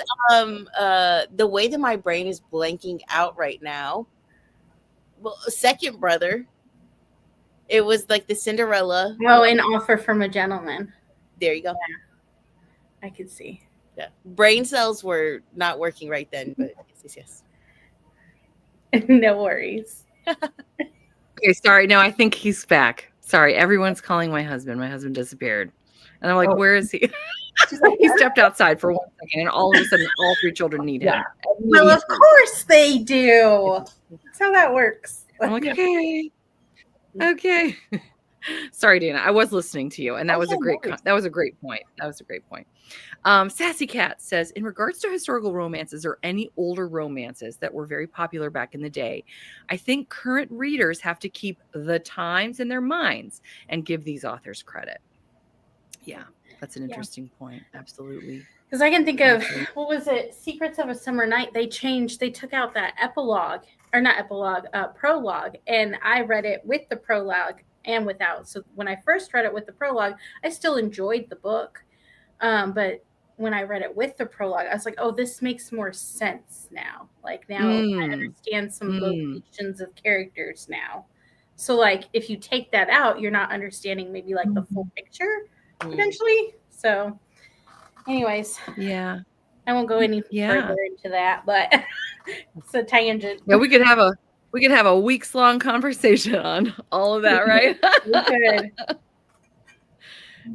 the way that my brain is blanking out right now. Well, Second Brother. It was like the Cinderella. Oh, An Offer from a Gentleman. There you go. Yeah. I could see. Yeah, brain cells were not working right then, but yes. No worries. Okay, sorry. No, I think he's back. Sorry, everyone's calling my husband. My husband disappeared, and I'm like, where is he? He stepped outside for 1 second, and all of a sudden, all 3 children need him. Well, of course they do. That's how that works. I'm like, okay. Sorry, Dana. I was listening to you, and that was a great point. That was a great point. Sassy Cat says, in regards to historical romances or any older romances that were very popular back in the day, I think current readers have to keep the times in their minds and give these authors credit. Yeah, that's an interesting point. Absolutely. Because I can think of, what was it? Secrets of a Summer Night. They took out that prologue. And I read it with the prologue and without. So when I first read it with the prologue, I still enjoyed the book. But when I read it with the prologue, I was like, oh, this makes more sense now. Like now I understand some locations of characters now. So like if you take that out, you're not understanding maybe like the full picture potentially. So anyways, yeah, I won't go any further into that, but it's a tangent. Yeah, we could have a weeks-long conversation on all of that, right? We could.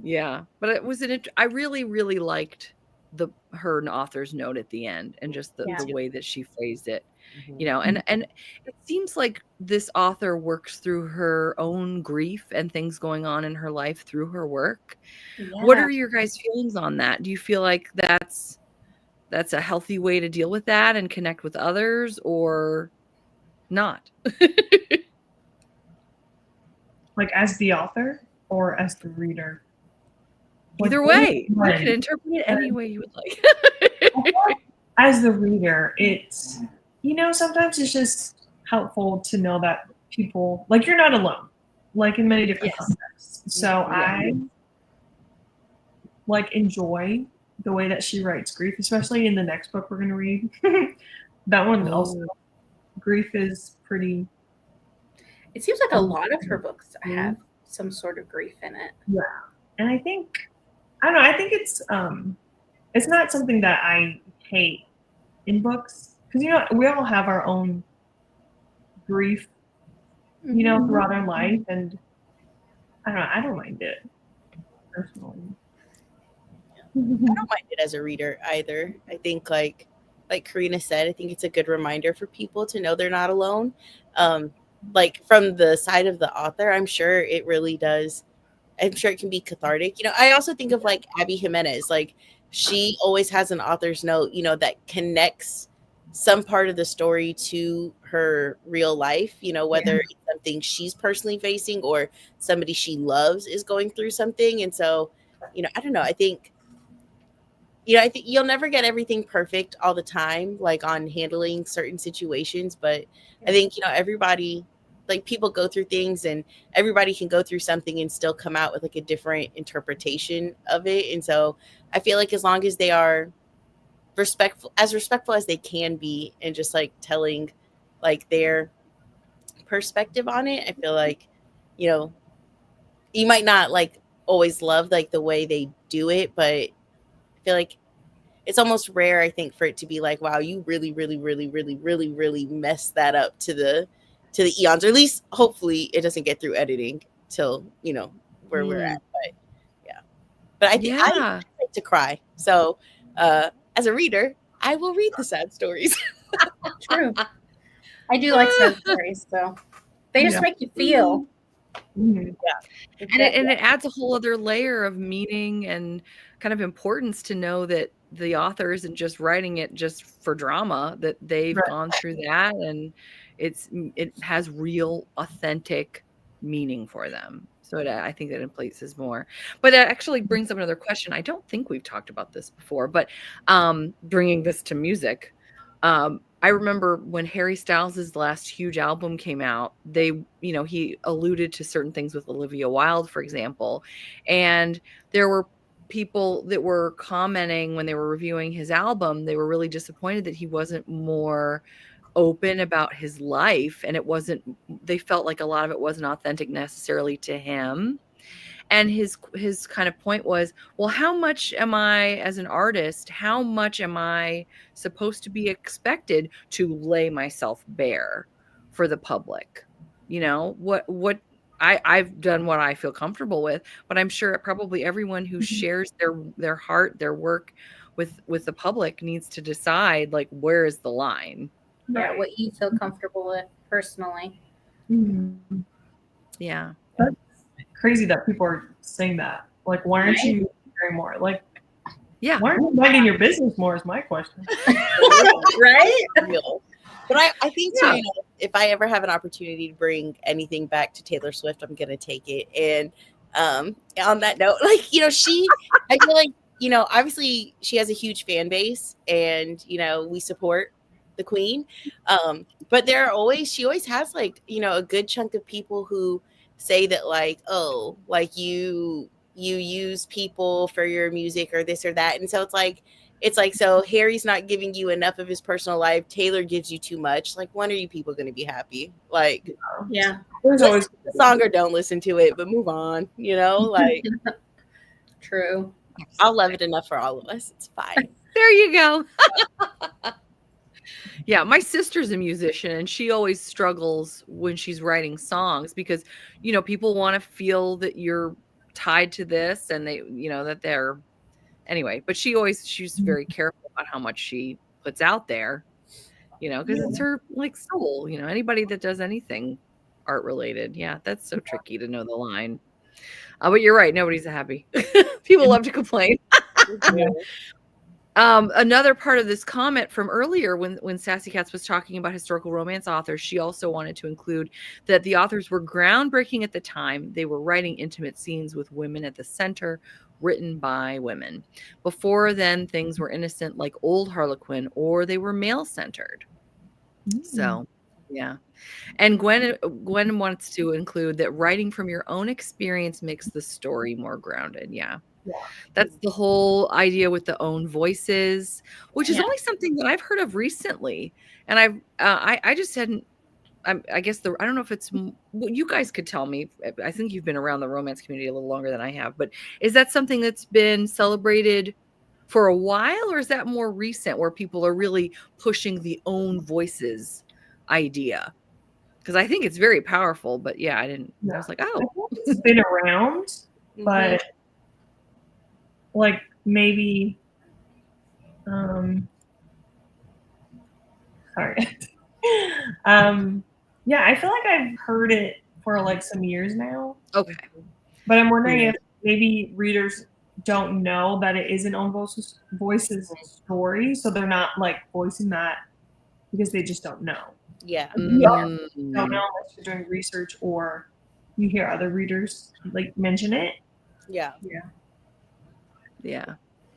Yeah, but it was I really, really liked her and author's note at the end, and just the way that she phrased it, and it seems like this author works through her own grief and things going on in her life through her work. Yeah. What are your guys' feelings on that? Do you feel like that's a healthy way to deal with that and connect with others, or not? Like as the author or as the reader? Either way, you can interpret it any way you would like. As the reader, it's, sometimes it's just helpful to know that people, like, you're not alone, like in many different contexts. So I like enjoy the way that she writes grief, especially in the next book we're going to read. That one also, grief is pretty. It seems like a lot of her books have some sort of grief in it. Yeah. And I think it's not something that I hate in books, because we all have our own grief, throughout our life, and I don't mind it personally. I don't mind it as a reader either. I think like Karina said, I think it's a good reminder for people to know they're not alone. Like from the side of the author, I'm sure it really does. I'm sure it can be cathartic. I also think of like Abby Jimenez, like she always has an author's note, that connects some part of the story to her real life, whether it's something she's personally facing or somebody she loves is going through something. And so, I don't know. I think you'll never get everything perfect all the time, like on handling certain situations. But I think, everybody, like people go through things, and everybody can go through something and still come out with like a different interpretation of it. And so I feel like as long as they are respectful as they can be, and just like telling like their perspective on it, I feel like, you might not like always love like the way they do it, but I feel like it's almost rare, I think, for it to be like, wow, you really, really, really, really, really, really messed that up to the to the eons, or at least hopefully it doesn't get through editing till, you know, where we're at. But yeah, but I think I like to cry. So as a reader, I will read the sad stories. True. I do like sad stories, so they just make you feel. Mm-hmm. Yeah. And it adds a whole other layer of meaning and kind of importance to know that the author isn't just writing it just for drama, that they've gone through that, and it has real, authentic meaning for them. So I think that it places more. But that actually brings up another question. I don't think we've talked about this before, but bringing this to music, I remember when Harry Styles' last huge album came out, he alluded to certain things with Olivia Wilde, for example. And there were people that were commenting when they were reviewing his album, they were really disappointed that he wasn't more open about his life. And they felt like a lot of it wasn't authentic necessarily to him. And his kind of point was, well, how much am I, as an artist, how much am I supposed to be expected to lay myself bare for the public? You know, I've done what I feel comfortable with, but I'm sure probably everyone who shares their heart, their work with the public needs to decide, like, where is the line? Yeah, what you feel comfortable with personally. Mm-hmm. Yeah. That's crazy that people are saying that. Like, why aren't you sharing more? Like, yeah, why aren't you minding your business more is my question. Right? But I think too, you know, if I ever have an opportunity to bring anything back to Taylor Swift, I'm gonna take it. And on that note, like, you know, I feel like, you know, obviously she has a huge fan base, and, you know, we support the queen. But she always has, like, you know, a good chunk of people who say that, like, oh, like you use people for your music or this or that. And so it's like, so Harry's not giving you enough of his personal life, Taylor gives you too much. Like, when are you people going to be happy? Like, yeah, there's always the song or don't listen to it, but move on, you know, like. True. I'll love it enough for all of us. It's fine. There you go. Yeah, my sister's a musician, and she always struggles when she's writing songs because, you know, people want to feel that you're tied to this, and they, you know, that they're anyway. But she's very careful about how much she puts out there, you know, because it's her, like, soul. You know, anybody that does anything art related, yeah, that's so tricky to know the line. But you're right, nobody's happy. People love to complain. Another part of this comment from earlier, when Sassy Cats was talking about historical romance authors, she also wanted to include that the authors were groundbreaking at the time. They were writing intimate scenes with women at the center, written by women. Before then, things were innocent, like Old Harlequin, or they were male-centered. So, yeah. And Gwen wants to include that writing from your own experience makes the story more grounded. Yeah. That's the whole idea with the own voices, which is only something that I've heard of recently. And I just hadn't, I guess I don't know if it's, you guys could tell me. I think you've been around the romance community a little longer than I have, but is that something that's been celebrated for a while, or is that more recent where people are really pushing the own voices idea? Because I think it's very powerful, but yeah, I was like, oh, it's been around, but like maybe sorry. Yeah, I feel like I've heard it for like some years now. Okay. But I'm wondering if maybe readers don't know that it is an own voices story, so they're not like voicing that because they just don't know. Yeah. You don't know unless you're doing research or you hear other readers like mention it. Yeah.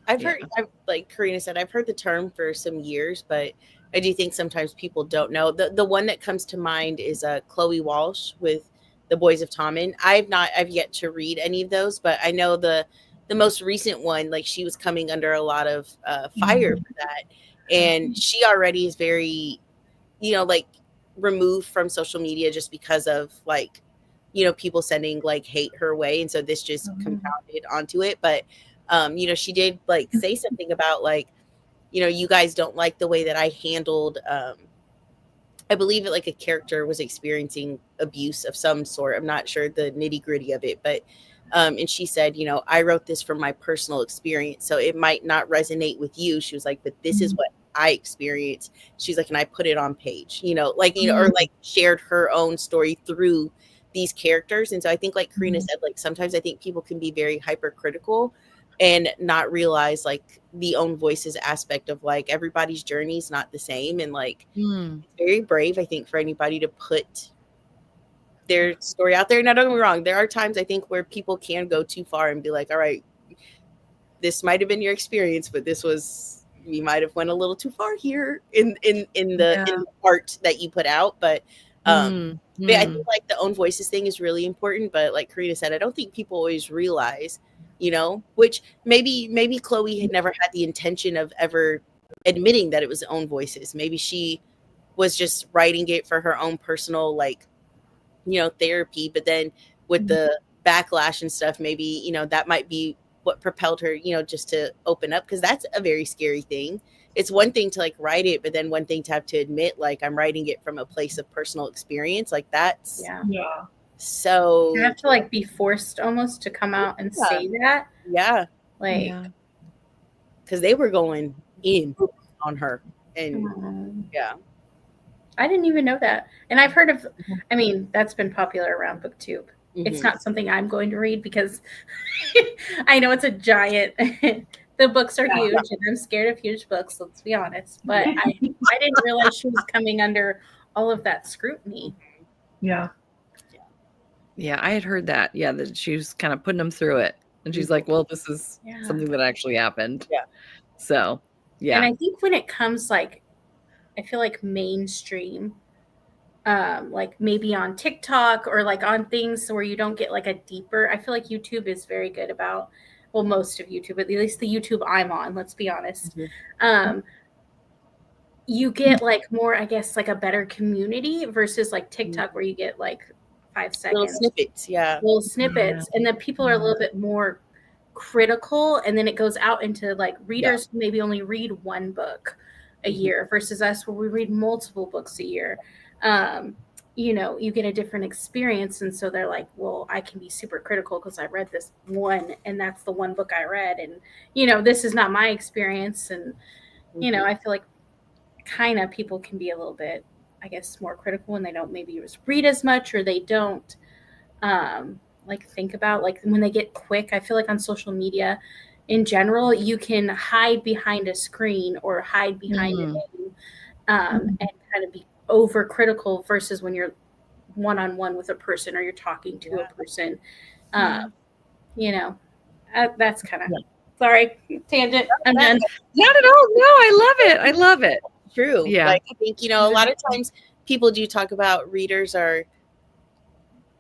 I've heard, like Karina said, I've heard the term for some years, but I do think sometimes people don't know. The one that comes to mind is Chloe Walsh with The Boys of Tommen. I've yet to read any of those, but I know the most recent one, like, she was coming under a lot of fire for that. And she already is very, you know, like, removed from social media just because of, like, you know, people sending like hate her way. And so this just compounded onto it. But you know, she did like say something about, like, you know, you guys don't like the way that I handled I believe it like a character was experiencing abuse of some sort. I'm not sure the nitty gritty of it, but and she said, you know, I wrote this from my personal experience, so it might not resonate with you. She was like, but this is what I experienced. She's like, and I put it on page, you know, like, you know, or like shared her own story through these characters. And so I think, like Karina said, like sometimes I think people can be very hypercritical and not realize like the own voices aspect of like everybody's journey is not the same. And like it's very brave, I think, for anybody to put their story out there. Now, don't get me wrong, there are times I think where people can go too far and be like, all right, this might have been your experience, but this was, you might have went a little too far here in the art that you put out. But I think like the own voices thing is really important. But like Karina said, I don't think people always realize, you know, which maybe Chloe had never had the intention of ever admitting that it was own voices. Maybe she was just writing it for her own personal, like, you know, therapy. But then with the backlash and stuff, maybe, you know, that might be what propelled her, you know, just to open up, because that's a very scary thing. It's one thing to like write it, but then one thing to have to admit, like, I'm writing it from a place of personal experience. Like that's so you have to like be forced almost to come out and say that. Like because they were going in on her. And I didn't even know that. And I've heard of, I mean, that's been popular around BookTube. It's not something I'm going to read because I know it's a giant, the books are huge and I'm scared of huge books, let's be honest. But I didn't realize she was coming under all of that scrutiny. Yeah, I had heard that. Yeah, that she was kind of putting them through it. And she's like, well, this is something that actually happened. So, And I think when it comes like, I feel like mainstream, like maybe on TikTok or like on things where you don't get like a deeper, I feel like YouTube is very good about, well, most of YouTube, at least the YouTube I'm on, let's be honest. You get like more, I guess, like a better community versus like TikTok where you get like 5 seconds. Little snippets, little snippets. And then people are a little bit more critical. And then it goes out into like readers who maybe only read one book a year versus us where we read multiple books a year. You know, you get a different experience. And so they're like, well, I can be super critical because I read this one and that's the one book I read. And, you know, this is not my experience. And, you know, I feel like kind of people can be a little bit, I guess, more critical when they don't maybe read as much or they don't like think about like when they get quick. I feel like on social media in general, you can hide behind a screen or hide behind a name and kind of be overcritical versus when you're one-on-one with a person or you're talking to a person. You know, that's kind of sorry, tangent. I'm done. Not at all. No, I love it. True. Like I think, you know, a lot of times people do talk about readers are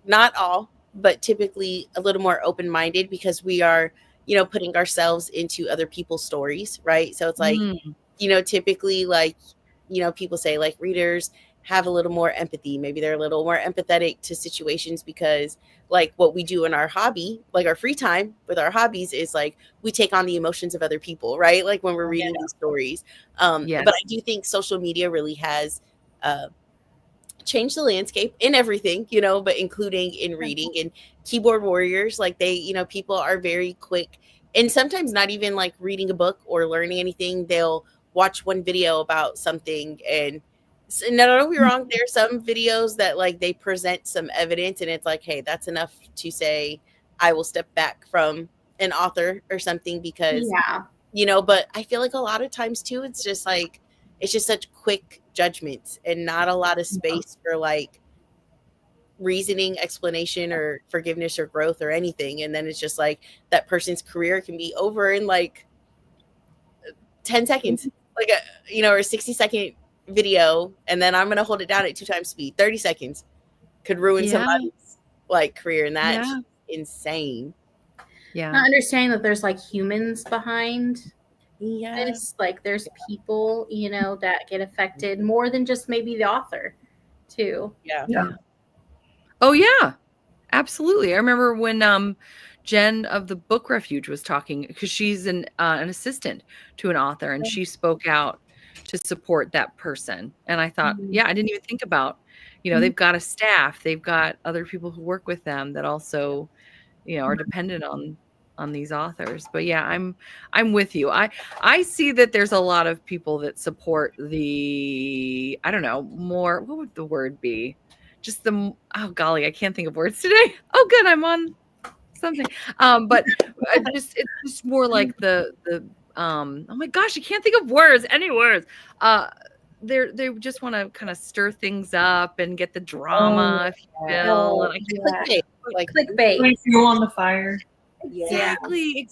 not all, but typically a little more open-minded because we are, you know, putting ourselves into other people's stories, right? So it's like, you know, typically like, you know, people say like readers have a little more empathy. Maybe they're a little more empathetic to situations because like what we do in our hobby, like our free time with our hobbies is like we take on the emotions of other people, right? Like when we're reading these stories. But I do think social media really has changed the landscape in everything, you know, but including in reading. And keyboard warriors, like they, you know, people are very quick and sometimes not even like reading a book or learning anything. They'll watch one video about something and no, don't be wrong. There's some videos that like they present some evidence and it's like, hey, that's enough to say I will step back from an author or something because, you know, but I feel like a lot of times too, it's just like, it's just such quick judgments and not a lot of space for like reasoning, explanation or forgiveness or growth or anything. And then it's just like that person's career can be over in like 10 seconds, like a, you know, or a 60-second video, and then I'm going to hold it down at 2 times speed. 30 seconds could ruin somebody's like career. And that's insane. Not understanding that there's like humans behind this, like there's people, you know, that get affected more than just maybe the author too. Oh yeah, absolutely. I remember when Jen of the Book Refuge was talking because she's an assistant to an author and she spoke out to support that person. And I thought, yeah, I didn't even think about, they've got a staff, they've got other people who work with them that also, are dependent on these authors. But yeah, I'm with you. I see that there's a lot of people that support the, I don't know, more, what would the word be? Just the, oh golly, I can't think of words today. Oh good, I'm on something. But it's just more like the oh my gosh, I can't think of words, any words. They just want to kind of stir things up and get the drama, if you will. And Clickbait. Like clickbait. Fuel on the fire. Exactly.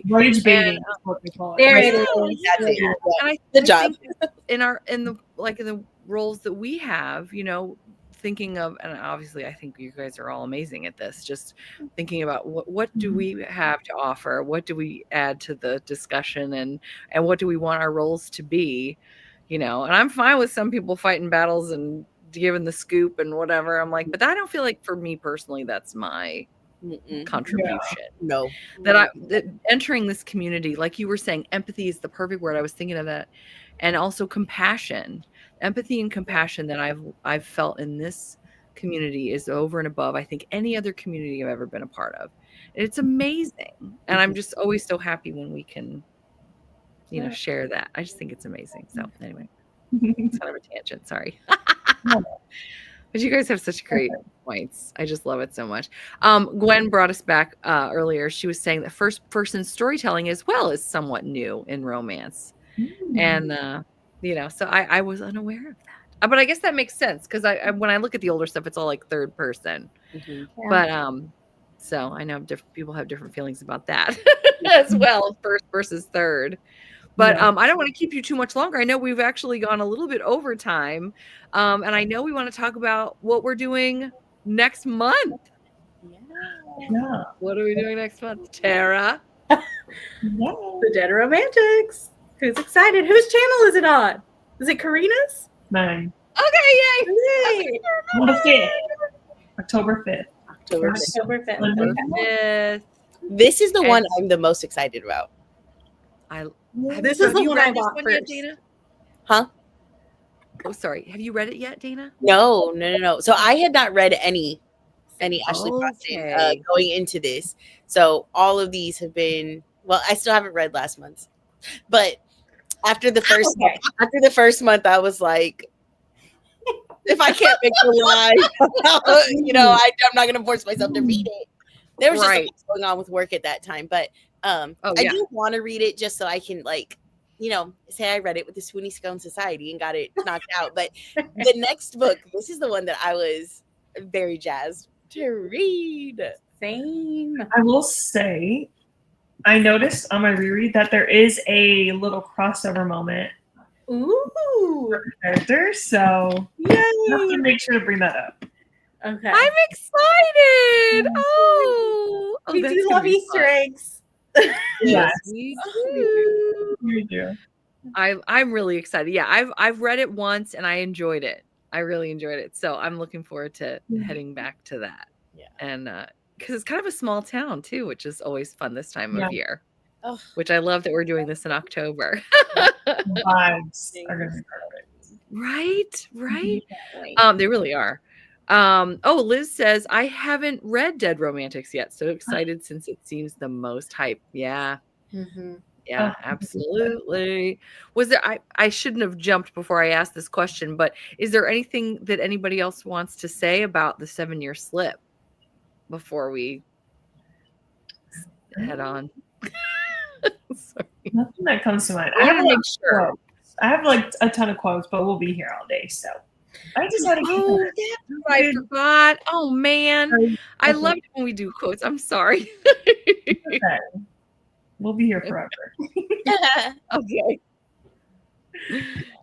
Rage baiting is what they call it. There Rage it is. That's it. And I Good job. think in the roles that we have, thinking of, and obviously I think you guys are all amazing at this, just thinking about what do we have to offer, what do we add to the discussion, and what do we want our roles to be, and I'm fine with some people fighting battles and giving the scoop and whatever. I'm like, but I don't feel like for me personally that's my contribution. No. That entering this community, like you were saying, empathy is the perfect word. I was thinking of that. And also compassion. Empathy and compassion that I've felt in this community is over and above, I think, any other community I've ever been a part of. And it's amazing. And I'm just always so happy when we can, share that. I just think it's amazing. So anyway, it's kind of a tangent. Sorry. But you guys have such great points. I just love it so much. Gwen brought us back earlier. She was saying that first person storytelling as well is somewhat new in romance. And, so I was unaware of that. But I guess that makes sense because I when I look at the older stuff, it's all like third person. But so I know people have different feelings about that as well, first versus third. But I don't want to keep you too much longer. I know we've actually gone a little bit over time. And I know we want to talk about what we're doing next month. Yeah. What are we doing next month, Tara? The Dead Romantics. Who's excited? Whose channel is it on? Is it Karina's? Mine. Okay, yay! On the 5th. October 5th. October 5th. This is the one I'm the most excited about. This is the one I bought first. Dana? Huh? Oh, sorry. Have you read it yet, Dana? No. So I had not read any Ashley Poston going into this. So all of these have been, well, I still haven't read last month's, but after the first month, I was like, if I can't make the line, I'm not going to force myself to read it. There was just a lot going on with work at that time, but I do want to read it just so I can say I read it with the Swoony Scone Society and got it knocked out. But the next book, this is the one that I was very jazzed to read. Same. I will say, I noticed on my reread that there is a little crossover moment. Ooh. Characters, so I have to make sure to bring that up. Okay. I'm excited. Oh, we do love Easter eggs. Yes, we do. We do. I'm really excited. Yeah, I've read it once and I enjoyed it. I really enjoyed it. So I'm looking forward to heading back to that. Yeah. And because it's kind of a small town too, which is always fun this time of year. Oh. Which I love that we're doing this in October. The vibes are going to be perfect. Right. They really are. Liz says, I haven't read Dead Romantics yet. So excited since it seems the most hype. Yeah. Mm-hmm. Yeah, absolutely. Was there, I shouldn't have jumped before I asked this question, but is there anything that anybody else wants to say about the 7-year slip before we head on? Sorry. Nothing that comes to mind. I want to make sure. I have like a ton of quotes, but we'll be here all day. So I just had to I forgot. Oh man. I loved it when we do quotes. I'm sorry. Okay. We'll be here forever. Okay.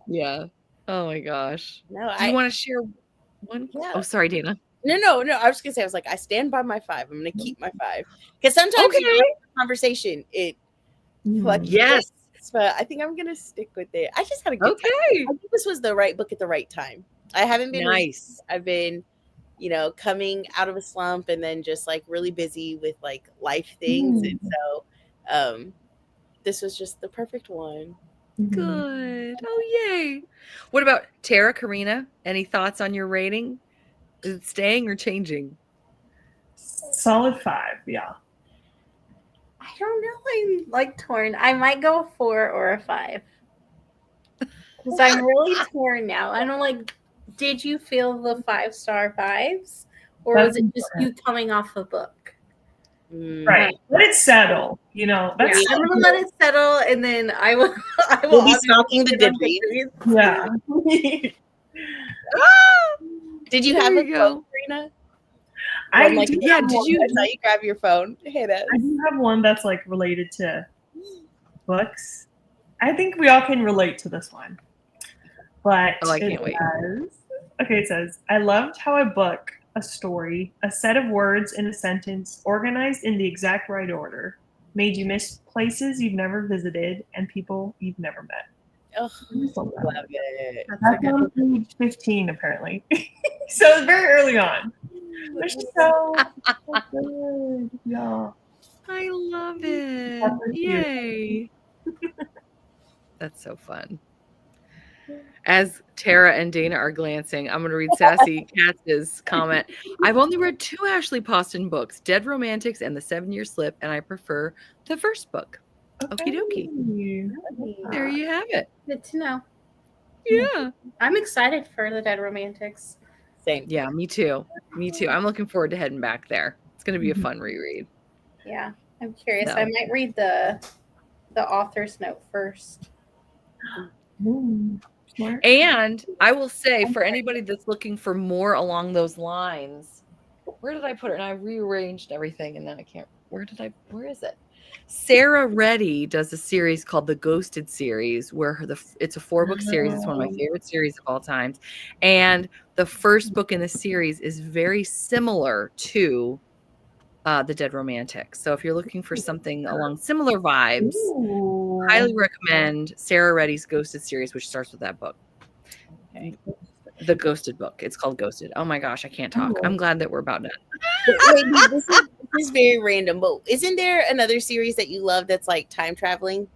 Yeah. Oh my gosh. No, you want to share one? Yeah. Oh, sorry, Dana. No. I was gonna say, I was like, I stand by my 5. I'm gonna keep my 5 because sometimes in the conversation it yes, but I think I'm gonna stick with it. I just had a good time. I think this was the right book at the right time. I haven't been nice. I've been, coming out of a slump and then just like really busy with like life things, and so this was just the perfect one. Good. Oh, yay. What about Tara, Karina? Any thoughts on your rating? Is it staying or changing? Solid 5, yeah. I don't know. I'm like torn. I might go a 4 or a 5. Because I'm really torn now. I don't like, did you feel the 5-star vibes? Or That's was it just you important. coming off the book? Right. Let it settle. You know, Yeah, that's I'm gonna let it settle, and then I will. We'll be obviously stalking the put it on Goodreads. Goodreads. yeah. Did you There have you a go. quote, Karina? I One, like, do Yeah, have did one. you? I saw you grab your phone. Hit us. I do have one that's like related to books. I think we all can relate to this one. But Oh, I can't wait. it says, I loved how a book, a story, a set of words in a sentence organized in the exact right order made you miss places you've never visited and people you've never met. Oh, I love that. love it. That's on page 15, apparently. So it's very early on. They're so good. Yeah. I love it. That's so cute. Yay. That's so fun. As Tara and Dana are glancing, I'm going to read Sassy Katz's comment. I've only read 2 Ashley Poston books, Dead Romantics and The 7-Year Slip, and I prefer the first book. Okie dokie. There you have it. Good to know. Yeah. I'm excited for the Dead Romantics. Same. Yeah, me too. Me too. I'm looking forward to heading back there. It's going to be a fun reread. Yeah, I'm curious. So. I might read the author's note first. And I will say, for anybody that's looking for more along those lines, where did I put it? And I rearranged everything, and then I can't. Where is it? Sarah Reddy does a series called the Ghosted series, where it's a 4-book series. It's one of my favorite series of all times. And the first book in the series is very similar to The Dead Romantic. So if you're looking for something along similar vibes, highly recommend Sarah Reddy's Ghosted series, which starts with that book. Okay. The Ghosted book. It's called Ghosted. Oh my gosh, I can't talk. I'm glad that we're about done. Wait, this is very random, but isn't there another series that you love that's like time traveling?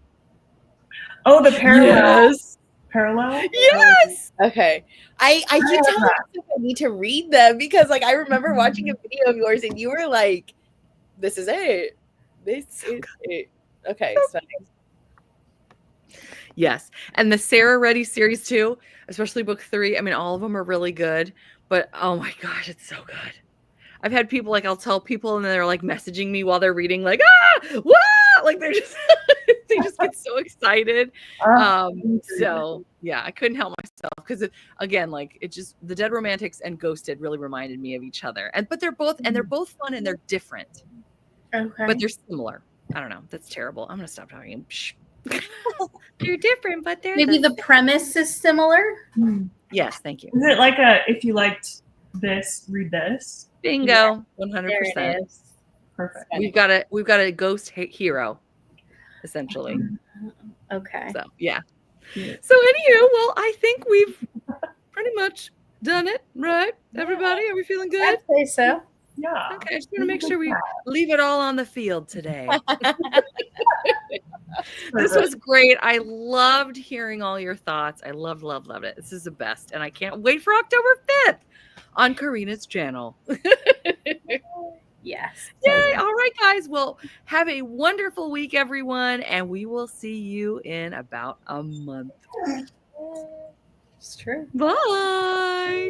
Oh, the parallel. Yes. Parallel? Yes. Okay. I keep telling myself I need to read them because like I remember watching a video of yours and you were like, this is it. This is it. Okay. So Yes. And the Sarah Reddy series too, especially book 3. I mean, all of them are really good, but oh my gosh, it's so good. I've had people like, I'll tell people and they're like messaging me while they're reading, like, like they're just, they just get so excited. So yeah, I couldn't help myself because again, like it just, the Dead Romantics and Ghosted really reminded me of each other. But they're both fun and they're different, but they're similar. I don't know. That's terrible. I'm going to stop talking. They're different, but they're maybe the premise is similar. Yes, thank you. Is it like if you liked this, read this? Bingo, Yeah, 100%. there it is. Perfect. We've got a ghost hero, essentially. Okay. So yeah. So anywho, well, I think we've pretty much done it, right? Everybody, are we feeling good? I'd say so. Yeah. Okay, I just want to make sure we leave it all on the field today. This was great. I loved hearing all your thoughts. I loved it. This is the best. And I can't wait for October 5th on Karina's channel. Yes. Yay. All right, guys. Well, have a wonderful week, everyone. And we will see you in about a month. It's true. Bye.